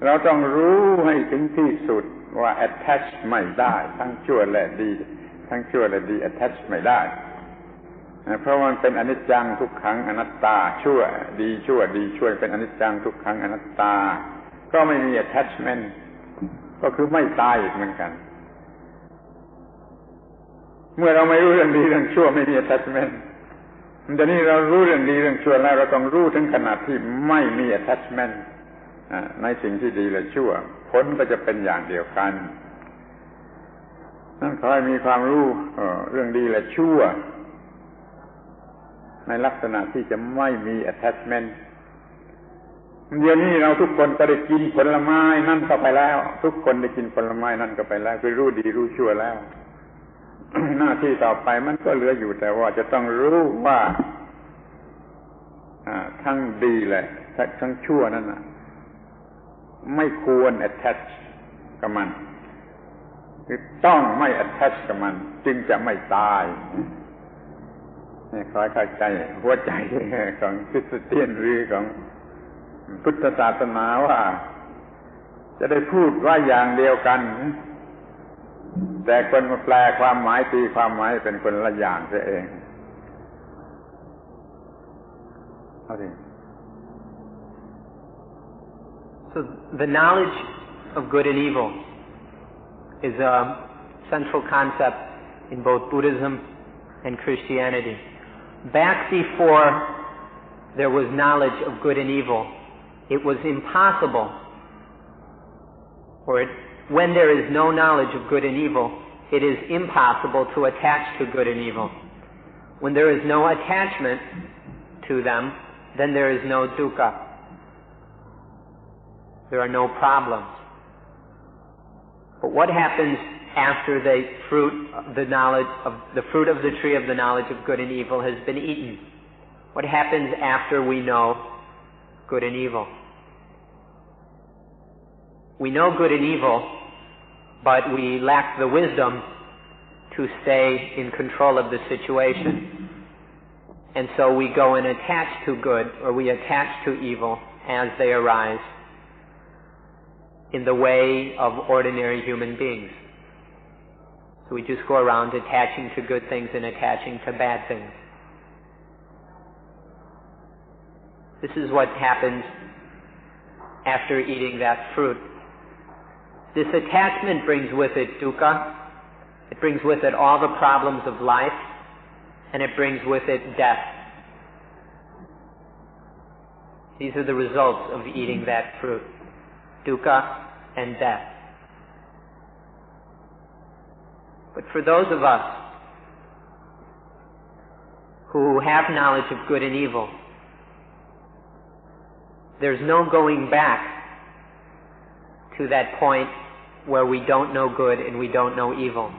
เราต้องรู้ให้ถึงที่สุดว่า attach ไม่ได้ทั้งชั่วและดีทั้งชั่วและดี attach ไม่ได้เพราะมันเป็นอนิจจังทุกขังอนัตตาชั่วดีชั่วดีชั่วเป็นอนิจจังทุกขังอนัตตาก็ไม่มี attachment ก็คือไม่ตายอีกเหมือนกันเมื่อเราไม่รู้เรื่องดีเรื่องชั่วไม่มี attachment แต่นี่เรารู้เรื่องดีเรื่องชั่วแล้วเราต้องรู้ถึงขนาดที่ไม่มี attachment ในสิ่งที่ดีและชั่วผลก็จะเป็นอย่างเดียวกันนั่นขอให้มีความรู้เรื่องดีและชั่วในลักษณะที่จะไม่มี attachment เดี๋ยวนี้เราทุกคนก็ได้กินผลไม้นั่นเข้าไปแล้วทุกคนได้กินผลไม้นั่นเข้าไปแล้วคือรู้ดีรู้ชั่วแล้ว หน้าที่ต่อไปมันก็เหลืออยู่แต่ว่าจะต้องรู้ว่าทั้งดีและทั้งชั่วนั่นน่ะไม่ควร attach กับมันคือต้องไม่ attach กับมันจึงจะไม่ตายนี่ขอให้เข้าใจหัวใจของคริสเตียนหรือของพุทธศาสนาว่าจะได้พูดว่าอย่างเดียวกันแต่คนมาแปลความหมายตีความหมายเป็นคนละอย่างเสียเองเอาดิ So the knowledge of good and evil is a central concept in both Buddhism and Christianity. Back before there was knowledge of good and evil, it was impossible, or when there is no knowledge of good and evil, it is impossible to attach to good and evil. When there is no attachment to them, then there is no dukkha. There are no problems. But what happens after the fruit of the tree of the knowledge of good and evil has been eaten? What happens after we know good and evil? We know good and evil, but we lack the wisdom to stay in control of the situation. And so we go and attach to good, or we attach to evil as they arise. in the way of ordinary human beings. So we just go around attaching to good things and attaching to bad things. This is what happens after eating that fruit. This attachment brings with it dukkha, it brings with it all the problems of life, and it brings with it death. These are the results of eating that fruit, dukkha and death. But for those of us who have knowledge of good and evil, there's no going back to that point where we don't know good and we don't know evil.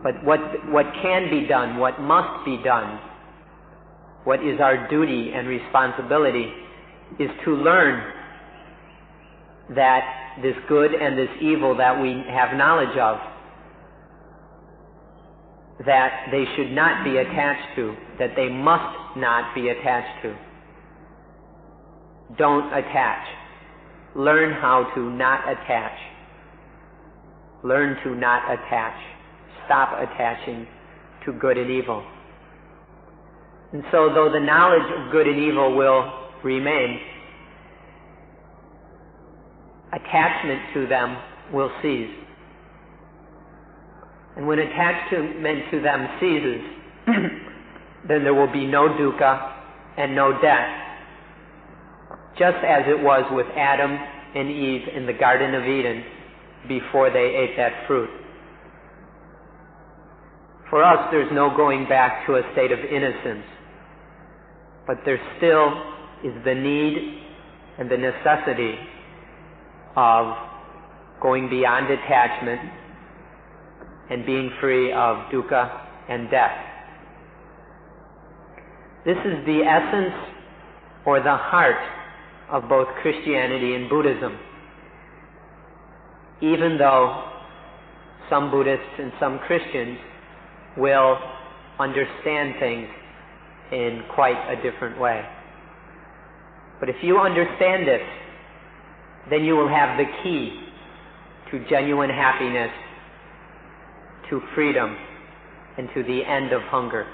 But what can be done, what must be done, what is our duty and responsibility, is to learn that this good and this evil that we have knowledge of, that they should not be attached to, that they must not be attached to. Don't attach. Learn how to not attach. Learn to not attach. Stop attaching to good and evil. And so though the knowledge of good and evil will remain, attachment to them will cease. And when attachment to them ceases, then there will be no dukkha and no death. Just as it was with Adam and Eve in the Garden of Eden before they ate that fruit. For us, there's no going back to a state of innocence. But there still is the need and the necessity of going beyond attachment and being free of dukkha and death. This is the essence or the heart of both Christianity and Buddhism. Even though some Buddhists and some Christians will understand things in quite a different way. But if you understand this, then you will have the key to genuine happiness, to freedom, and to the end of hunger.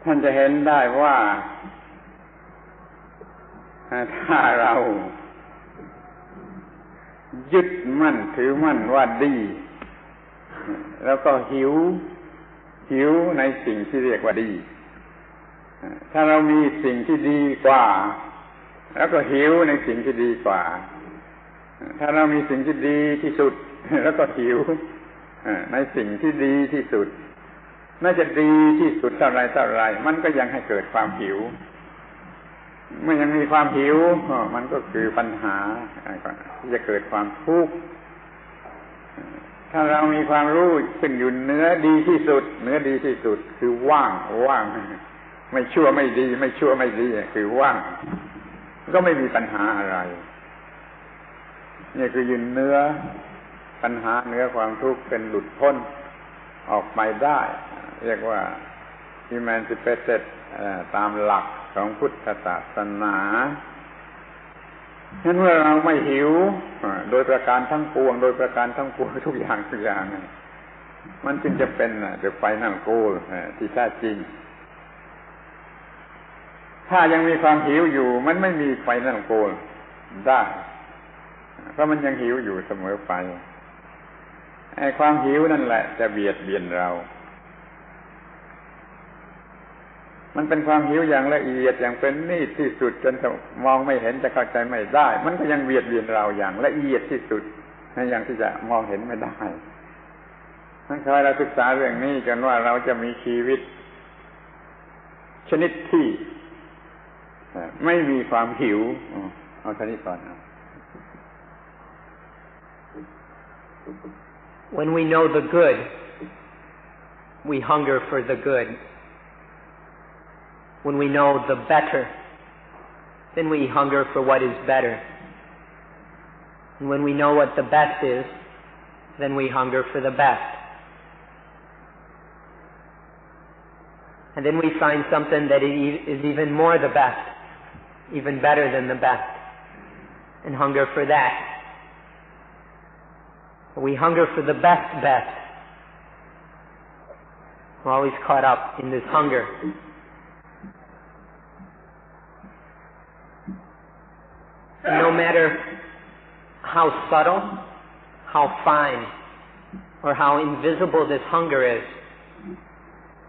ท่านจะเห็นได้ว่าถ้าเรายึดมั่นถือมั่นว่าดีแล้วก็หิวในสิ่งที่เรียกว่าดีถ้าเรามีสิ่งที่ดีกว่าแล้วก็หิวในสิ่งที่ดีกว่าถ้าเรามีสิ่งที่ดีที่สุดแล้วก็หิวในสิ่งที่ดีที่สุดน่าจะดีที่สุดเท่าไรมันก็ยังให้เกิดความหิวเมื่อยังมีความหิวมันก็คือปัญหาที่จะเกิดความทุกข์ถ้าเรามีความรู้ขึ้นอยู่เนื้อดีที่สุดคือว่างไม่ชั่วไม่ดีคือว่างก็ไม่มีปัญหาอะไรนี่คือยืนเนื้อปัญหาเนื้อความทุกข์เป็นหลุดพ้นออกไปได้เรียกว่า emancipated ตามหลักของพุทธศาสนาฉะนั้นเมื่อเราไม่หิวโดยประการทั้งปวงทุกอย่างมันจึงจะเป็นthe final goal ที่แท้จริงถ้ายังมีความหิวอยู่มันไม่มี final goal ได้เพราะมันยังหิวอยู่เสมอไปไอ้ความหิวนั่นแหละจะเบียดเบียนเรามันเป็นความหิวอย่างละเอียดอย่างเป็นนิดที่สุดจนมองไม่เห็นจะเข้าใจไม่ได้มันก็ยังเบียดเบียนเราอย่างละเอียดที่สุดอย่างที่จะมองเห็นไม่ได้ทั้งคอยเราศึกษาเรื่องนี้จนว่าเราจะมีชีวิตชนิดที่ไม่มีความหิวเอาเท่านี้ก่อน When we know the good, we hunger for the good. When we know the better, then we hunger for what is better. And when we know what the best is, then we hunger for the best. And then we find something that is even more the best, even better than the best, and hunger for that. We hunger for the best. We're always caught up in this hunger. And no matter how subtle, how fine, or how invisible this hunger is,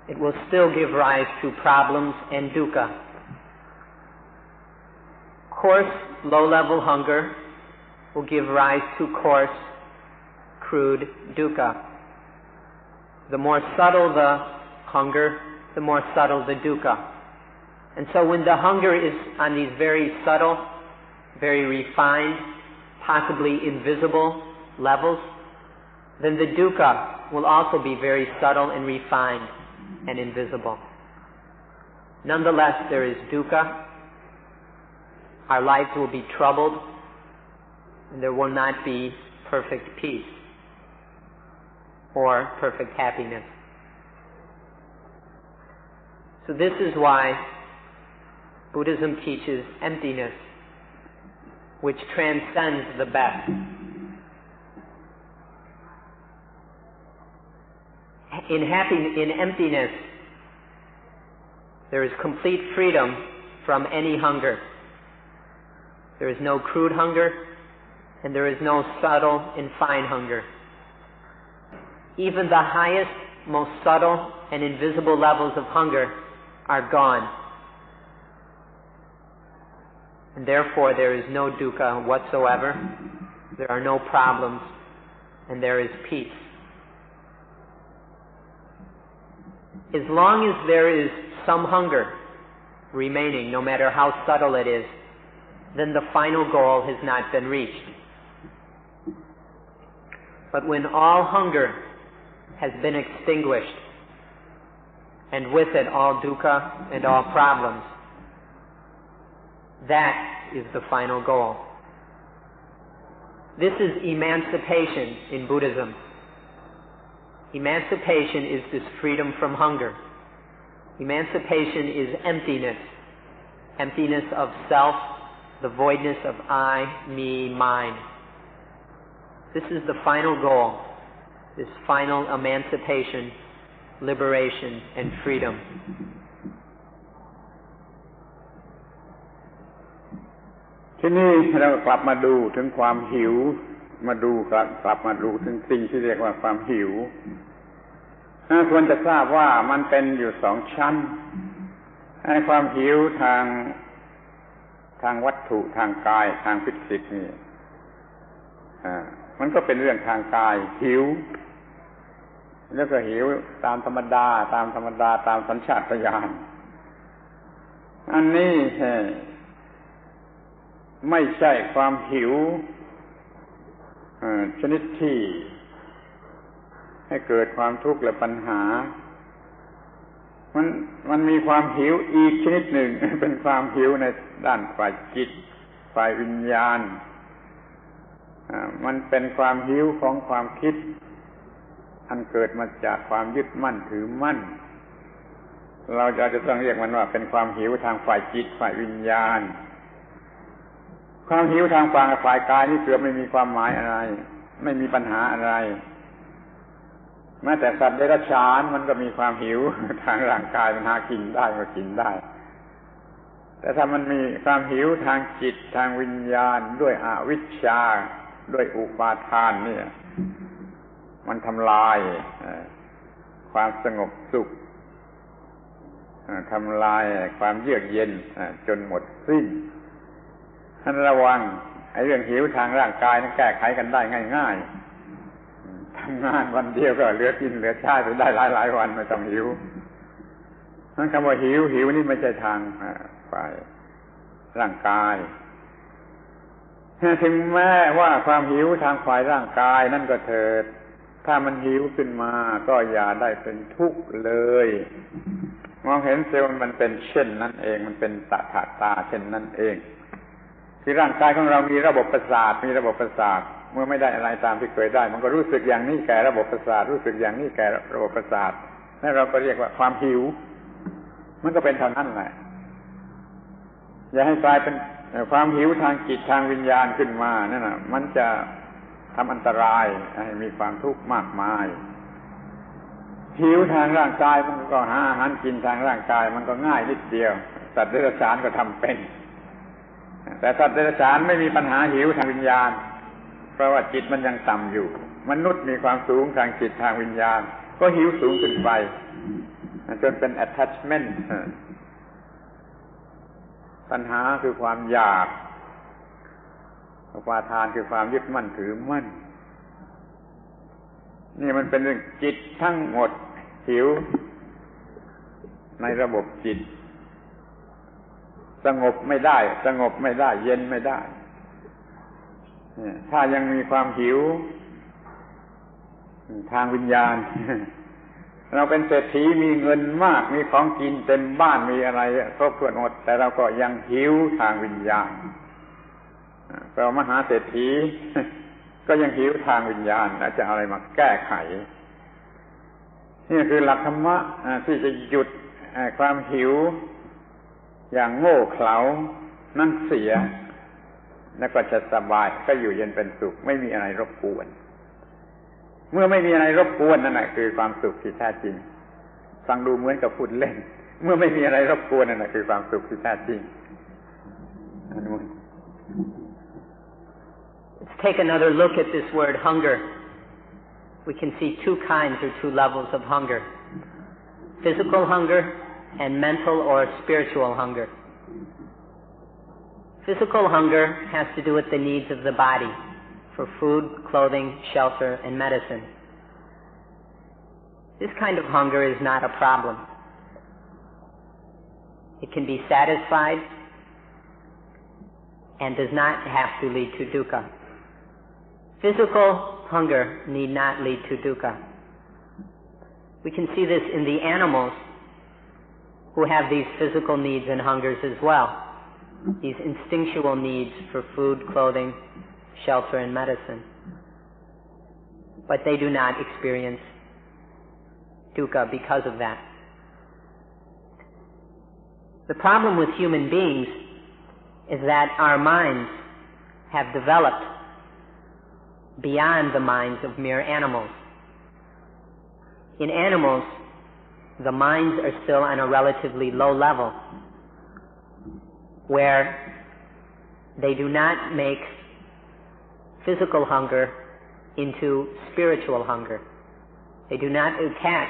it will still give rise to problems and dukkha. Coarse, low-level hunger will give rise to coarse, crude dukkha. The more subtle the hunger, the more subtle the dukkha. And so when the hunger is on these very subtle, very refined, possibly invisible levels, then the dukkha will also be very subtle and refined and invisible. Nonetheless, there is dukkha. Our lives will be troubled, and there will not be perfect peace or perfect happiness. So this is why Buddhism teaches emptiness, which transcends the best. In emptiness, there is complete freedom from any hunger. There is no crude hunger, and there is no subtle and fine hunger. Even the highest, most subtle and invisible levels of hunger are gone. And therefore there is no dukkha whatsoever, there are no problems, and there is peace. As long as there is some hunger remaining, no matter how subtle it is, then the final goal has not been reached. But when all hunger has been extinguished, and with it all dukkha and all problems, that is the final goal. This is emancipation in Buddhism. Emancipation is this freedom from hunger. Emancipation is emptiness. Emptiness of self, the voidness of I, me, mine. This is the final goal, this final emancipation, liberation, and freedom. ที่นี่เรากลับมาดูถึงความหิวกลับมาดูถึงสิ่งที่เรียกว่าความหิวควรจะทราบว่ามันเป็นอยู่สองชั้นความหิวทางวัตถุทางกายทางฟิสิกส์นี่มันก็เป็นเรื่องทางกายหิวแล้วก็หิวตามธรรมดาตามสัญชาตญาณอันนี้ไม่ใช่ความหิวชนิดที่ให้เกิดความทุกข์และปัญหามันมีความหิวอีกชนิดหนึ่ง เป็นความหิวในด้านฝ่ายจิตฝ่ายวิญญาณมันเป็นความหิวของความคิดอันเกิดมาจากความยึดมั่นถือมั่นเราจะต้องเรียกมันว่าเป็นความหิวทางฝ่ายจิตฝ่ายวิญญาณความหิวทางฝ่ายกายนี่เกือบไม่มีความหมายอะไรไม่มีปัญหาอะไรแม้แต่สัตว์เดรัจฉานมันก็มีความหิวทางร่างกายมันหากินได้ก็กินได้แต่ถ้ามันมีความหิวทางจิตทางวิญญาณด้วยอวิชชาด้วยอุปาทานเนี่ยมันทำลายความสงบสุขทำลายความเยือกเย็นจนหมดสิ้นท่านระวังไอ้เรื่องหิวทางร่างกายนั้นแก้ไขกันได้ง่ายๆทำงานวันเดียวก็เหลือกินเหลือใช้ไปได้หลายวันไม่ต้องหิวนั่นคำว่าหิวนี่ไม่ใช่ทางฝ่ายร่างกายถึงแม้ว่าความหิวทางฝ่ายร่างกายนั่นก็เถิดถ้ามันหิวขึ้นมาก็อย่าได้เป็นทุกข์เลยมองเห็นเซลล์มันเป็นเช่นนั้นเองมันเป็นตาเช่นนั้นเองที่ร่างกายของเรามีระบบประสาทเมื่อไม่ได้อะไรตามที่เคยได้มันก็รู้สึกอย่างนี้แก่ระบบประสาทรู้สึกอย่างนี้แก่ระบบประสาทนั่นเราก็เรียกว่าความหิว มันก็เป็นเท่านั้นแหละอย่าให้กลายเป็นความหิวทางจิตทางวิญญาณขึ้นมานั่นน่ะมันจะทำอันตรายให้มีความทุกข์มากมายหิวทางร่างกายมันก็หาอาหารกินทางร่างกายมันก็ง่ายนิดเดียวสัตว์เดรัจฉานก็ทำเป็นแต่สัตว์เดรัจฉานไม่มีปัญหาหิวทางวิญญาณเพราะว่าจิตมันยังต่ำอยู่มนุษย์มีความสูงทางจิตทางวิญญาณก็หิวสูงขึ้นไปจนเป็น attachment ปัญหาคือความอยากอุปาทานคือความยึดมั่นถือมั่นนี่มันเป็นเรื่องจิตทั้งหมดหิวในระบบจิตสงบไม่ได้เย็นไม่ได้ถ้ายังมีความหิวทางวิญญาณเราเป็นเศรษฐีมีเงินมากมีของกินเต็มบ้านมีอะไรครบถ้วนหมดแต่เราก็ยังหิวทางวิญญาณเรามหาเศรษฐีก็ยังหิวทางวิญญาณแล้วจะอะไรมาแก้ไขนี่คือหลักธรรมะที่จะหยุดความหิวอย่างโง่เขลานั่นเสียแล้วก็จะสบายก็อยู่เย็นเป็นสุขไม่มีอะไรรบกวนเมื่อไม่มีอะไรรบกวนนั่นแหละคือความสุขที่แท้จริงฟังดูเหมือนกับพูดเล่นเมื่อไม่มีอะไรรบกวนนั่นแหละคือความสุขที่แท้จริงLet's take another look at this word hunger. We can see two kinds or two levels of hunger. Physical hunger and mental or spiritual hunger. Physical hunger has to do with the needs of the body for food, clothing, shelter, and medicine. This kind of hunger is not a problem. It can be satisfied and does not have to lead to dukkha. Physical hunger need not lead to dukkha. We can see this in the animals who have these physical needs and hungers as well, these instinctual needs for food, clothing, shelter, and medicine. But they do not experience dukkha because of that. The problem with human beings is that our minds have developed beyond the minds of mere animals. In animals, the minds are still on a relatively low level, where they do not make physical hunger into spiritual hunger. They do not attach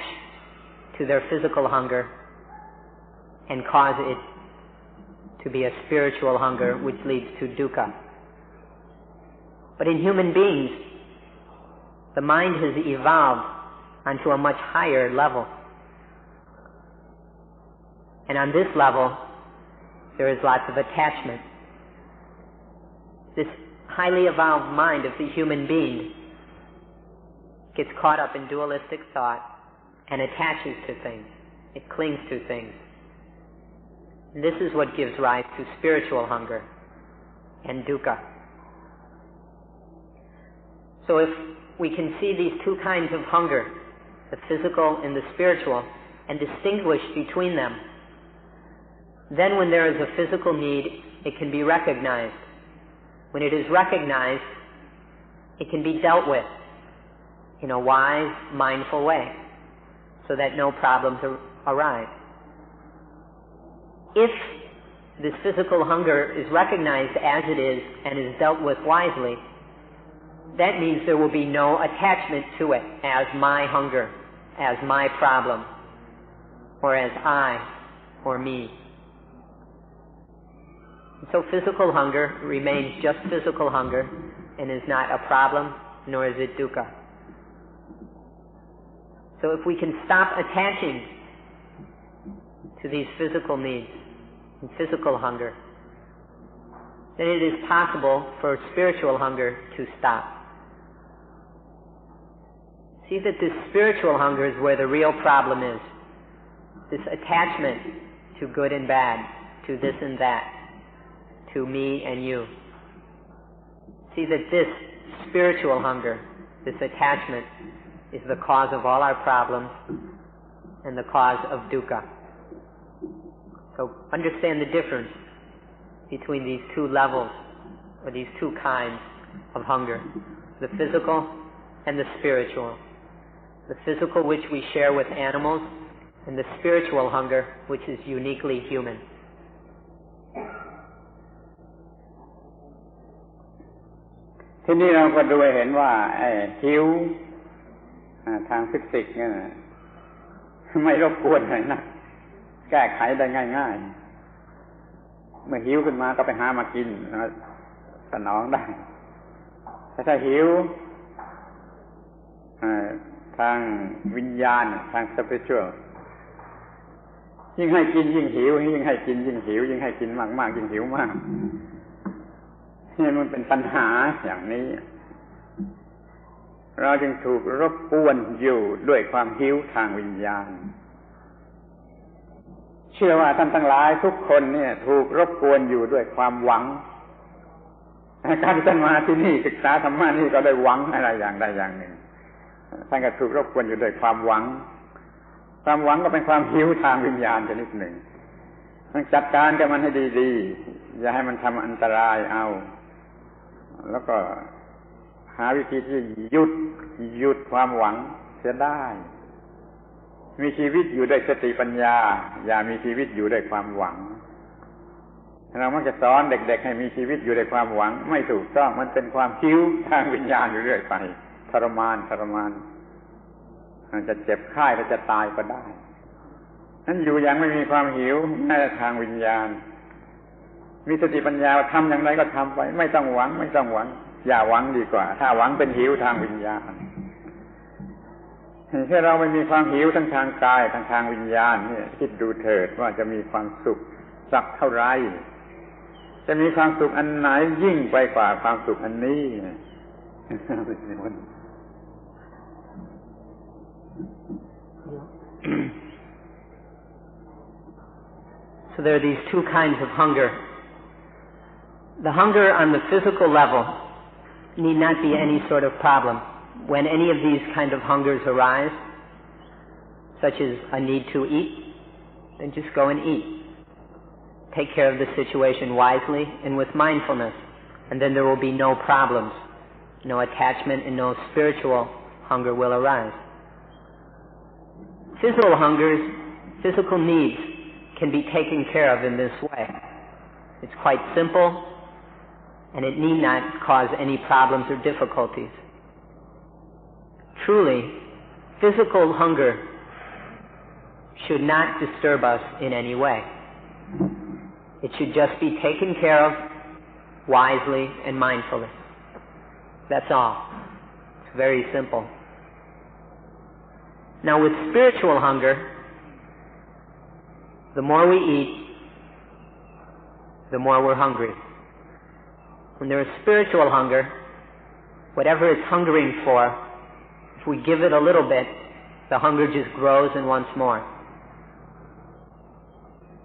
to their physical hunger and cause it to be a spiritual hunger which leads to dukkha. But in human beings, the mind has evolved onto a much higher level. And on this level, there is lots of attachment. This highly evolved mind of the human being gets caught up in dualistic thought and attaches to things. It clings to things. And this is what gives rise to spiritual hunger and dukkha. So if we can see these two kinds of hunger, the physical and the spiritual, and distinguish between them, then when there is a physical need, it can be recognized. When it is recognized, it can be dealt with in a wise, mindful way, so that no problems arise. If this physical hunger is recognized as it is and is dealt with wisely, that means there will be no attachment to it as my hunger, as my problem, or as I, or me. So physical hunger remains just physical hunger and is not a problem, nor is it dukkha. So if we can stop attaching to these physical needs and physical hunger, then it is possible for spiritual hunger to stop. See that this spiritual hunger is where the real problem is. This attachment to good and bad, to this and that, to me and you. See that this spiritual hunger, this attachment, is the cause of all our problems and the cause of dukkha. So understand the difference between these two levels, or these two kinds of hunger, the physical and the spiritual. The physical which we share with animals, and the spiritual hunger which is uniquely human. ที่นี่เราก็ดูเห็นว่าหิวทางฟิสิกส์เนี่ยไม่รบกวนอะไรนะแก้ไขได้ง่ายๆเมื่อหิวขึ้นมาก็ไปหามากินสนองได้แต่ถ้าหิวทางวิญญาณทางสปิริตชัวลยิ่งให้กินยิ่งหิวยิ่งให้กินยิ่งหิวยิ่งให้กินมากๆยิ่งหิวมากนี่มันเป็นปัญหาอย่างนี้เราจึงถูกรบกวนอยู่ด้วยความหิวทางวิญญาณเชื่อว่าท่านทั้งหลายทุกคนเนี่ยถูกรบกวนอยู่ด้วยความหวังการที่ท่านมาที่นี่ศึกษาธรรมะนี่ก็ได้หวังอะไรอย่างใดอย่างหนึ่งท่านก็ถูกรบกวนอยู่ด้วยความหวังความหวังก็เป็นความหิวทางวิญญาณชนิดหนึ่งต้องจัดการกับมันให้ดีๆอย่าให้มันทำอันตรายเอาแล้วก็หาวิธีที่หยุดความหวังเสียได้มีชีวิตอยู่ด้วยสติปัญญาอย่ามีชีวิตอยู่ด้วยความหวังเรามักจะสอนเด็กๆให้มีชีวิตอยู่ด้วยความหวังไม่ถูกต้องมันเป็นความหิวทางวิญญาณอยู่เรื่อยไปทรมานจะเจ็บไข้และจะตายก็ได้นั้นอยู่อย่างไม่มีความหิวแม้ทางวิญญาณมีสติปัญญาทำอย่างไรก็ทำไปไม่ต้องหวังอย่าหวังดีกว่าถ้าหวังเป็นหิวทางวิญญาณถ้าเราไม่มีความหิวทั้งทางกายทั้งทางวิญญาณเนี่ยคิดดูเถิดว่าจะมีความสุขสักเท่าไรจะมีความสุขอันไหนยิ่งไปกว่าความสุขอันนี้ So there are these two kinds of hunger. The hunger on the physical level need not be any sort of problem. When any of these kind of hungers arise, such as a need to eat, then just go and eat. Take care of the situation wisely and with mindfulness, and then there will be no problems. No attachment and no spiritual hunger will arise. Physical hungers, physical needs, can be taken care of in this way. It's quite simple, and it need not cause any problems or difficulties. Truly, physical hunger should not disturb us in any way. It should just be taken care of wisely and mindfully. That's all. It's very simple. Now with spiritual hunger, the more we eat, the more we're hungry. When there is spiritual hunger, whatever it's hungering for, if we give it a little bit, the hunger just grows and wants more.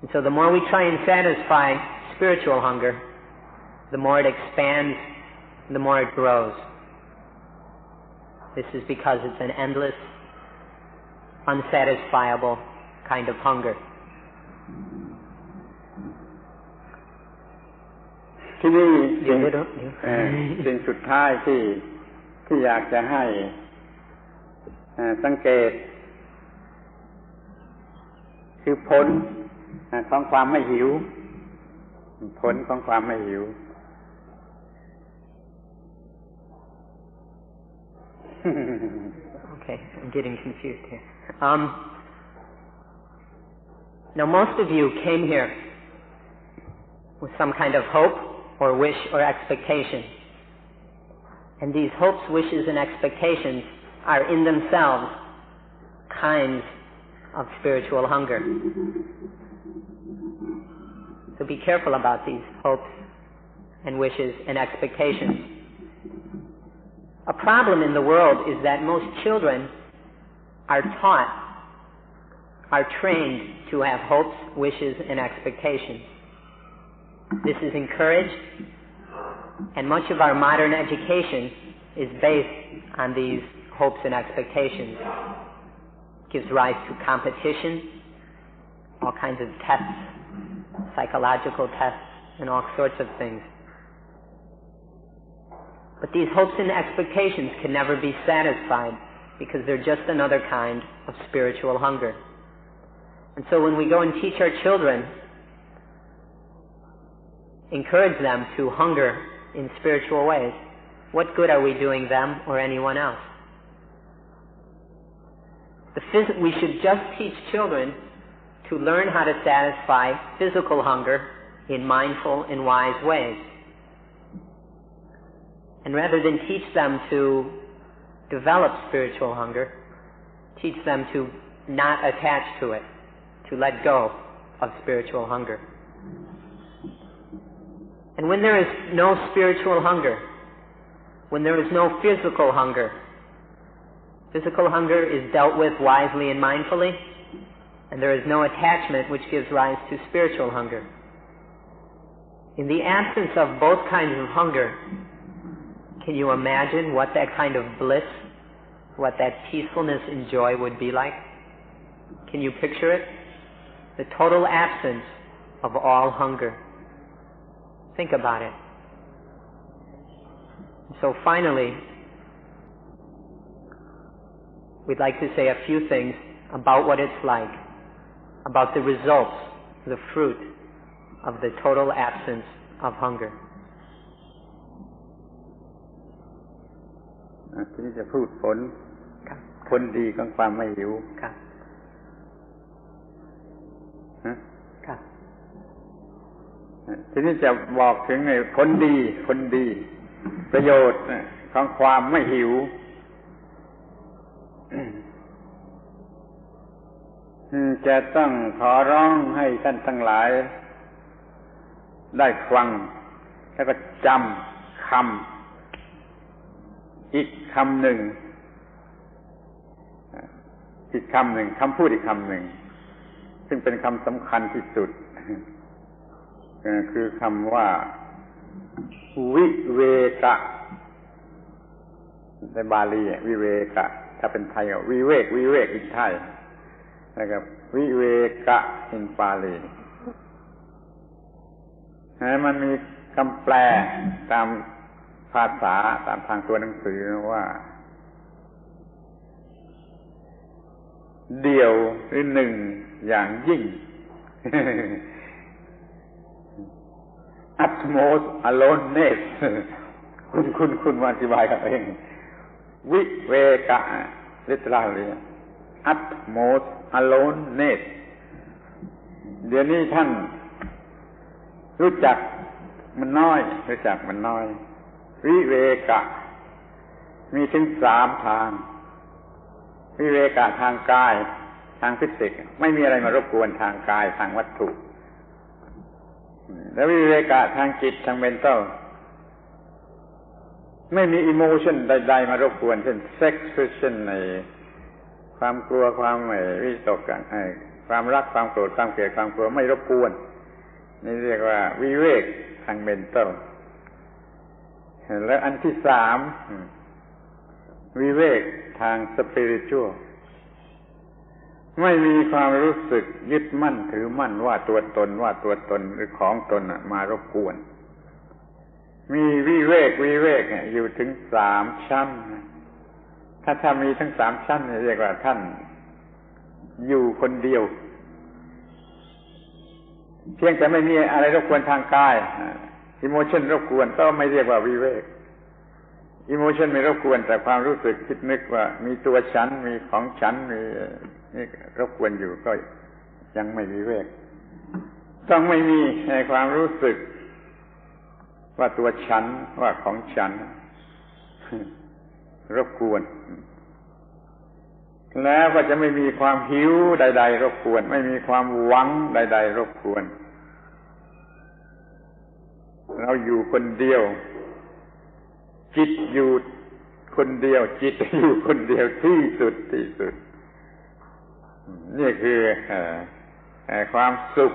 And so the more we try and satisfy spiritual hunger, the more it expands, the more it grows. This is because it's an endless, unsatisfiable kind of hunger. ที่นี่สิ่งสุดท้ายที่อยากจะให้สังเกตคือผลของความไม่หิวผลของความไม่หิว Okay, I'm getting confused here. Now most of you came here with some kind of hope or wish or expectation. And these hopes, wishes, and expectations are in themselves kinds of spiritual hunger. So be careful about these hopes and wishes and expectations. A problem in the world is that most children are trained to have hopes, wishes, and expectations. This is encouraged, and much of our modern education is based on these hopes and expectations. It gives rise to competition, all kinds of tests, psychological tests, and all sorts of things. But these hopes and expectations can never be satisfied because they're just another kind of spiritual hunger. And so when we go and teach our children, encourage them to hunger in spiritual ways, what good are we doing them or anyone else? We should just teach children to learn how to satisfy physical hunger in mindful and wise ways. And rather than teach them to develop spiritual hunger, teach them to not attach to it, to let go of spiritual hunger. And when there is no spiritual hunger, when there is no physical hunger is dealt with wisely and mindfully, and there is no attachment which gives rise to spiritual hunger. In the absence of both kinds of hunger, can you imagine what that kind of bliss, what that peacefulness and joy would be like? Can you picture it? The total absence of all hunger. Think about it. So finally, we'd like to say a few things about what it's like, about the results, the fruit of the total absence of hunger. ทีนี้จะพูดผลดีของความไม่หิวครับทีนี้จะบอกถึงผลดีประโยชน์ของความไม่หิวจะต้องขอร้องให้ท่านทั้งหลายได้ฟังแล้วก็จำคำอีกคำหนึ่งคำพูดอีกคำหนึ่งซึ่งเป็นคำสำคัญที่สุดคือคำว่าวิเวกะในบาลีวิเวกะถ้าเป็นไทยก็วิเวกin Thaiนะครับวิเวกะ in บาลีมันมีคำแปลตามภาษาตามทางตัวหนังสือว่าเดี่ยวหรือหนึ่งอย่างยิ่ง utmost aloneness คุณมาอธิบายกันเองวิเวกะ literally utmost aloneness เดี๋ยวนี้ท่านรู้จักมันน้อยวิเวกะมีถึง3ทางวิเวกะทางกายทางฟิสิกส์ไม่มีอะไรมารบกวนทางกายทางวัตถุแล้ววิเวกะทางจิตทางเมนตัลไม่มีอิโมชันใดๆมารบกวนเช่นเซ็กซ์ชั่นในความกลัวความวิตกความรักความโกรธความเกลียดความกลัวไม่รบกวนนี่เรียกว่าวิเวกทางเมนตัลแล้วอันที่3วิเวกทางสปิริตชัวลไม่มีความรู้สึกยึดมั่นถือมั่นว่าตัวตนหรือของตนมารบกวนมีวิเวกอยู่ถึง3ชั้นถ้ามีทั้ง3ชั้นเรียกว่าท่านอยู่คนเดียวเพียงแต่ไม่มีอะไรรบกวนทางกายอิโมชันรบกวนก็ไม่เรียกว่าวิเวกอิโมชันไม่รบกวนแต่ความรู้สึกคิดนึกว่ามีตัวฉันมีของฉันมีนี่รบกวนอยู่ก็ยังไม่วิเวกต้องไม่มีความรู้สึกว่าตัวฉันว่าของฉันรบกวนแล้วก็จะไม่มีความหิวใดๆรบกวนไม่มีความหวังใดๆรบกวนเราอยู่คนเดียวจิตอยู่คนเดียวที่สุดนี่คือความสุข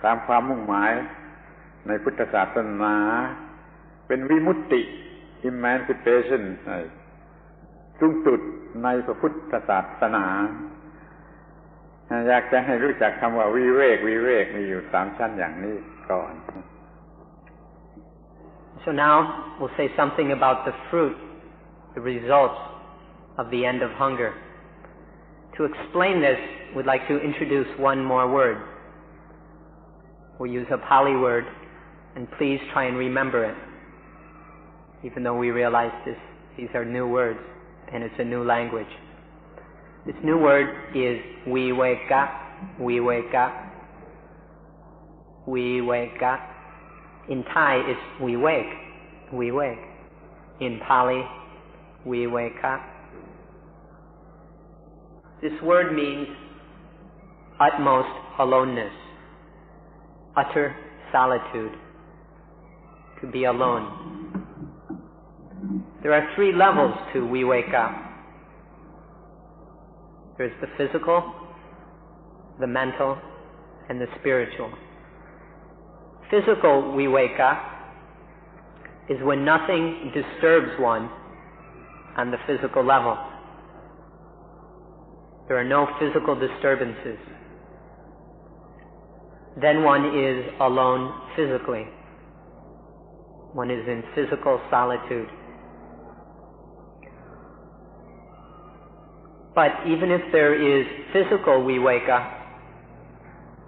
ตามความมุ่งหมายในพุทธศาสนาเป็นวิมุตติ emancipation สูงสุดในพระพุทธศาสนา อยากจะให้รู้จักคำว่าวิเวกวิเวกมีอยู่3ชั้นอย่างนี้ก่อน So now we'll say something about the fruit, the results of the end of hunger. To explain this, we'd like to introduce one more word. We'll use a Pali word, and please try and remember it, even though we realize these are new words, and it's a new language. This new word is viveka, viveka, viveka. In Thai, it's vivek, vivek. In Pali, viveka. This word means utmost aloneness, utter solitude, to be alone. There are 3 levels to viveka. There's the physical, the mental, and the spiritual. Physical viveka is when nothing disturbs one on the physical level. There are no physical disturbances. Then one is alone physically. One is in physical solitude. But even if there is physical viveka,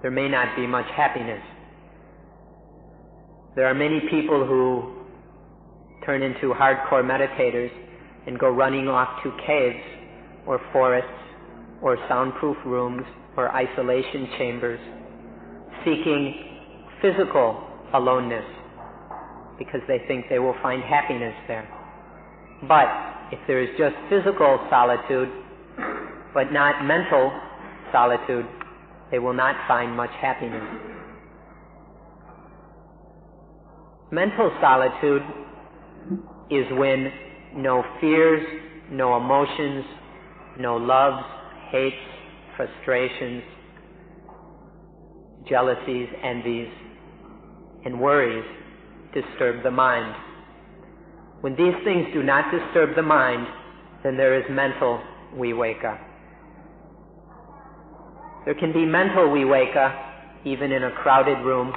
there may not be much happiness. There are many people who turn into hardcore meditators and go running off to caves or forests or soundproof rooms or isolation chambers, seeking physical aloneness because they think they will find happiness there. But if there is just physical solitude, but not mental solitude, they will not find much happiness. Mental solitude is when no fears, no emotions, no loves, hates, frustrations, jealousies, envies, and worries disturb the mind. When these things do not disturb the mind, then there is mental viveka. There can be mental viveka even in a crowded room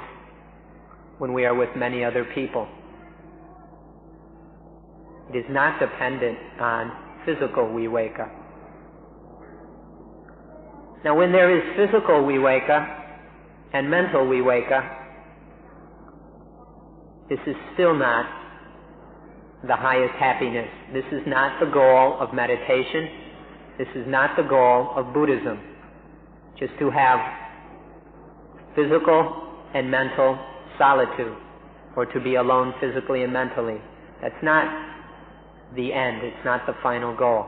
when we are with many other people. It is not dependent on physical viveka. Now, when there is physical viveka and mental viveka, this is still not the highest happiness. This is not the goal of meditation. This is not the goal of Buddhism. Just to have physical and mental solitude, or to be alone physically and mentally. That's not the end. It's not the final goal.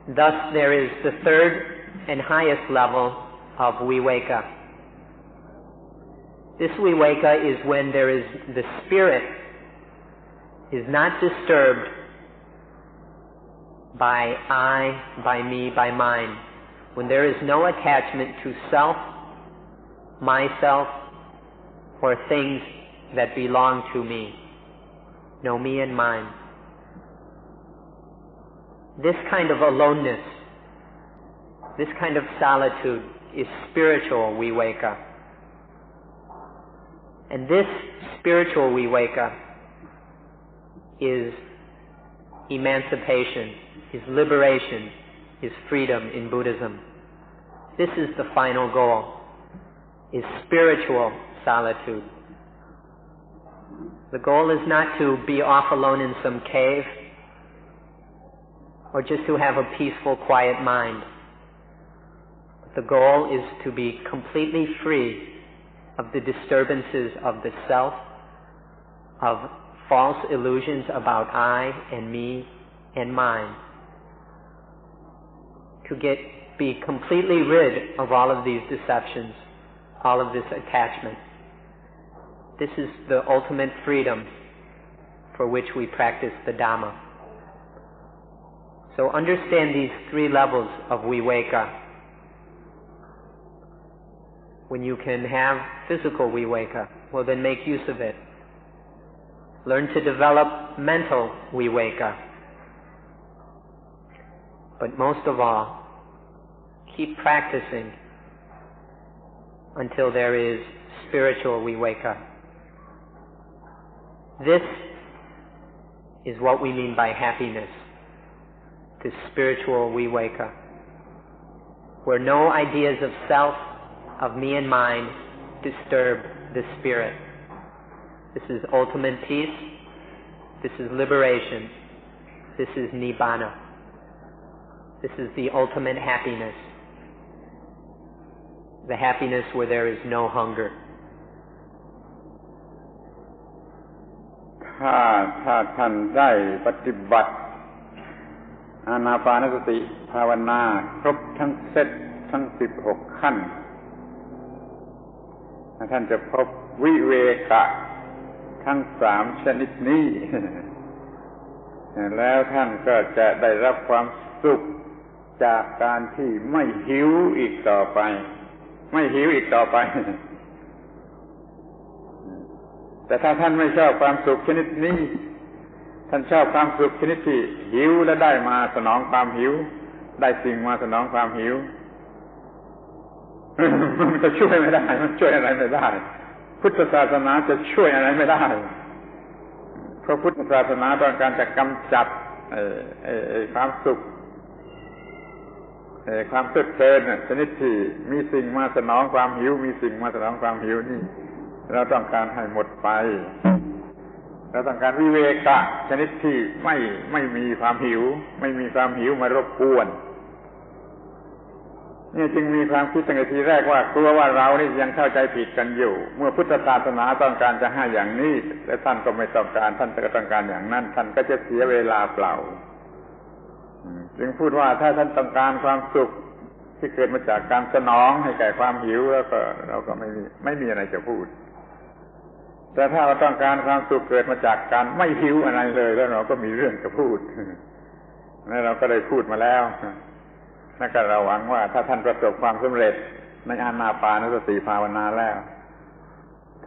Thus, there is the third and highest level of viveka. This viveka is when there is the spirit is not disturbed by I, by me, by mine. When there is no attachment to self, myself, or things that belong to me. No me and mine. This kind of aloneness, this kind of solitude is spiritual viveka. And this spiritual viveka is emancipation, is liberation, is freedom in Buddhism. This is the final goal, is spiritual solitude. The goal is not to be off alone in some cave or just to have a peaceful, quiet mind. The goal is to be completely free of the disturbances of the self, of false illusions about I and me and mine. To be completely rid of all of these deceptions, all of this attachment. This is the ultimate freedom for which we practice the Dhamma. So understand these 3 levels of viveka. When you can have physical viveka, well then make use of it. Learn to develop mental viveka. But most of all, keep practicing until there is spiritual viveka. This is what we mean by happiness, this spiritual viveka, where no ideas of self, of me and mine, disturb the spirit. This is ultimate peace. This is liberation. This is nibbana. This is the ultimate happiness. The happiness where there is no hunger. ถ้าท่านได้ปฏิบัติอานาปานสติภาวนาครบทั้งเซตทั้ง16ขั้นท่านจะพบวิเวกะทั้ง3ชนิดนี้ แล้วท่านก็จะได้รับความสุขจากการที่ไม่หิวอีกต่อไปไม่หิวอีกต่อไป แต่ถ้าท่านไม่ชอบความสุขชนิดนี้ท่านชอบความสุขชนิดที่หิวและได้มาสนองความหิวได้สิ่งมาสนองความหิว มันก็ช่วยไม่ได้มันช่วยอะไรไม่ได้พุทธศาสนาจะช่วยอะไรไม่ได้เพราะพุทธศาสนาต้องการจะกำจัดความสุขความเพลิดเพลินชนิดที่มีสิ่งมาสนองความหิวมีสิ่งมาสนองความหิวนี่เราต้องการให้หมดไปเราต้องการวิเวกะชนิดที่ไม่มีความหิวไม่มีความหิวมารบกวนนี่จึงมีความคิดตั้งแต่ทีแรกว่ากลัวว่าเรานี่ยังเข้าใจผิดกันอยู่เมื่อพุทธศาสนาต้องการจะให้อย่างนี้และท่านก็ไม่ต้องการท่านก็ต้องการอย่างนั้นท่านก็จะเสียเวลาเปล่าจึงพูดว่าถ้าท่านต้องการความสุขที่เกิดมาจากการสนองให้แก่ความหิวแล้วก็เราก็ไม่มีอะไรจะพูดแต่ถ้าเราต้องการความสุขเกิดมาจากการไม่หิวอะไรเลยแล้วเราก็มีเรื่องจะพูดและเราก็ได้พูดมาแล้วและก็เราหวังว่าถ้าท่านประสบความสำเร็จในอานาปานสติภาวนาแล้ว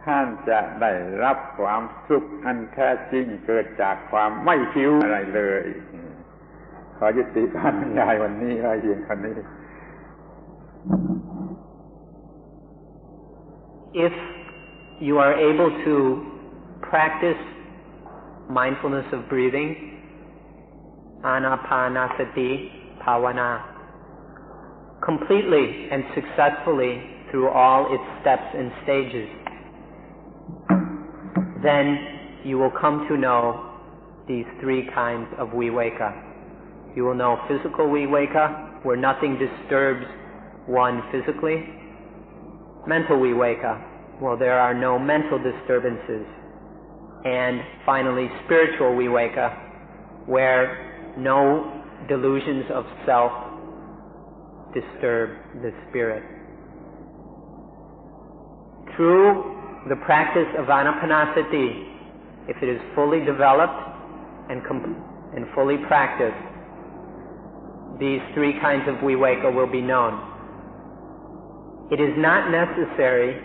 ท่านจะได้รับความสุขอันแท้จริงเกิดจากความไม่หิวอะไรเลยขอยุติการบรรยายวันนี้ไว้เพียงเท่านี้ If you are able to practice mindfulness of breathing, anapanasati bhavana, completely and successfully through all its steps and stages, then you will come to know these 3 kinds of viveka. You will know physical viveka, where nothing disturbs one physically. Mental viveka, well, there are no mental disturbances. And finally, spiritual viveka, where no delusions of self disturb the spirit. Through the practice of anapanasati, if it is fully developed and fully practiced, these 3 kinds of viveka will be known. It is not necessary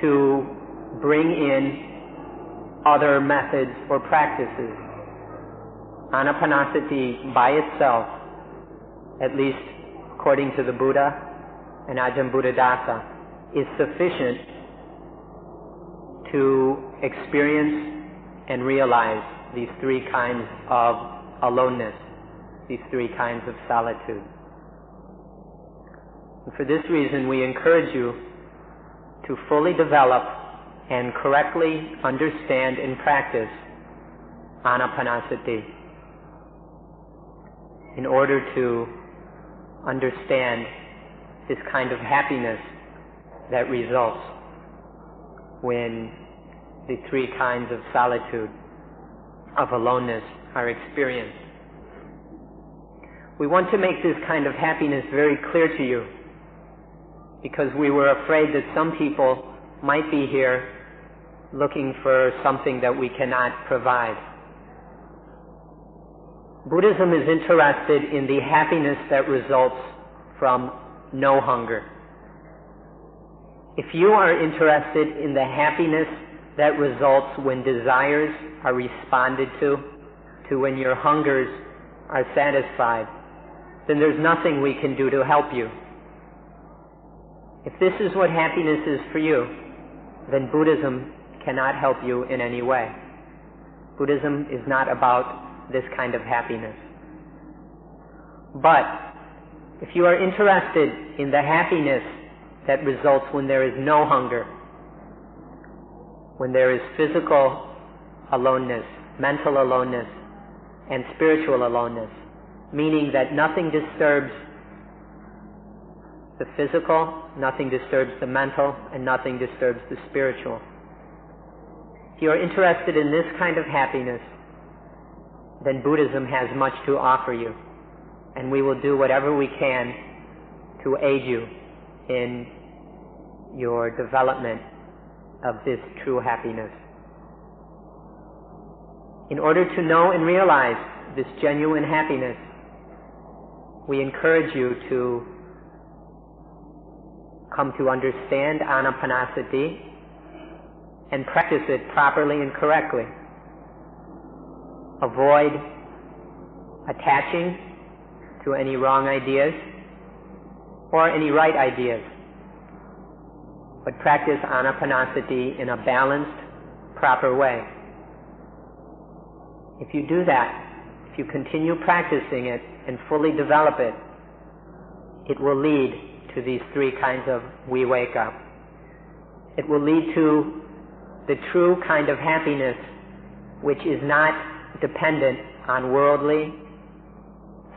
to bring in other methods or practices. Anapanasati by itself, at least according to the Buddha and Ajahn Buddhadasa, is sufficient to experience and realize these 3 kinds of aloneness, these 3 kinds of solitude. And for this reason, we encourage you to fully develop and correctly understand and practice anapanasati in order to understand this kind of happiness that results when the 3 kinds of solitude, of aloneness, are experienced. We want to make this kind of happiness very clear to you, because we were afraid that some people might be here looking for something that we cannot provide. Buddhism is interested in the happiness that results from no hunger. If you are interested in the happiness that results when desires are responded to when your hungers are satisfied, then there's nothing we can do to help you. If this is what happiness is for you, then Buddhism cannot help you in any way. Buddhism is not about this kind of happiness. But if you are interested in the happiness that results when there is no hunger, when there is physical aloneness, mental aloneness, and spiritual aloneness, meaning that nothing disturbs the physical, nothing disturbs the mental, and nothing disturbs the spiritual. If you are interested in this kind of happiness, then Buddhism has much to offer you, and we will do whatever we can to aid you in your development of this true happiness. In order to know and realize this genuine happiness, we encourage you to come to understand Anapanasati and practice it properly and correctly. Avoid attaching to any wrong ideas or any right ideas, but practice Anapanasati in a balanced, proper way. If you do that, if you continue practicing it and fully develop it, it will lead to these three kinds of viveka. It will lead to the true kind of happiness which is not dependent on worldly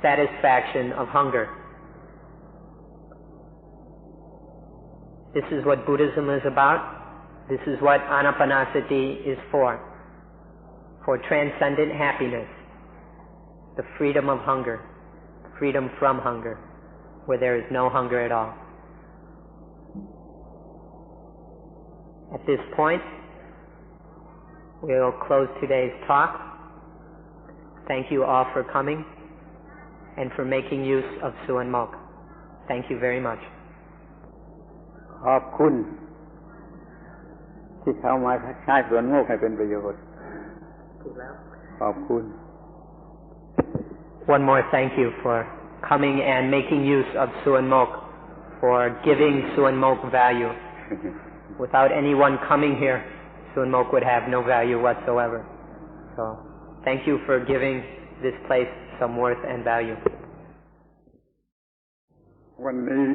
satisfaction of hunger. This is what Buddhism is about. This is what Anapanasati is for transcendent happiness, the freedom of hunger, freedom from hunger, where there is no hunger at all. At this point, we'll close today's talk. Thank you all for coming and for making use of Suan Mok. Thank you very much. ขอบคุณที่เข้ามาใช้ส่วนโมกข์ให้เป็นประโยชน์ขอบคุณ One more thank you for coming and making use of Suan Mok, for giving Suan Mok value. Without anyone coming here, Suan Mok would have no value whatsoever. So, thank you for giving this place some worth and value. วันนี้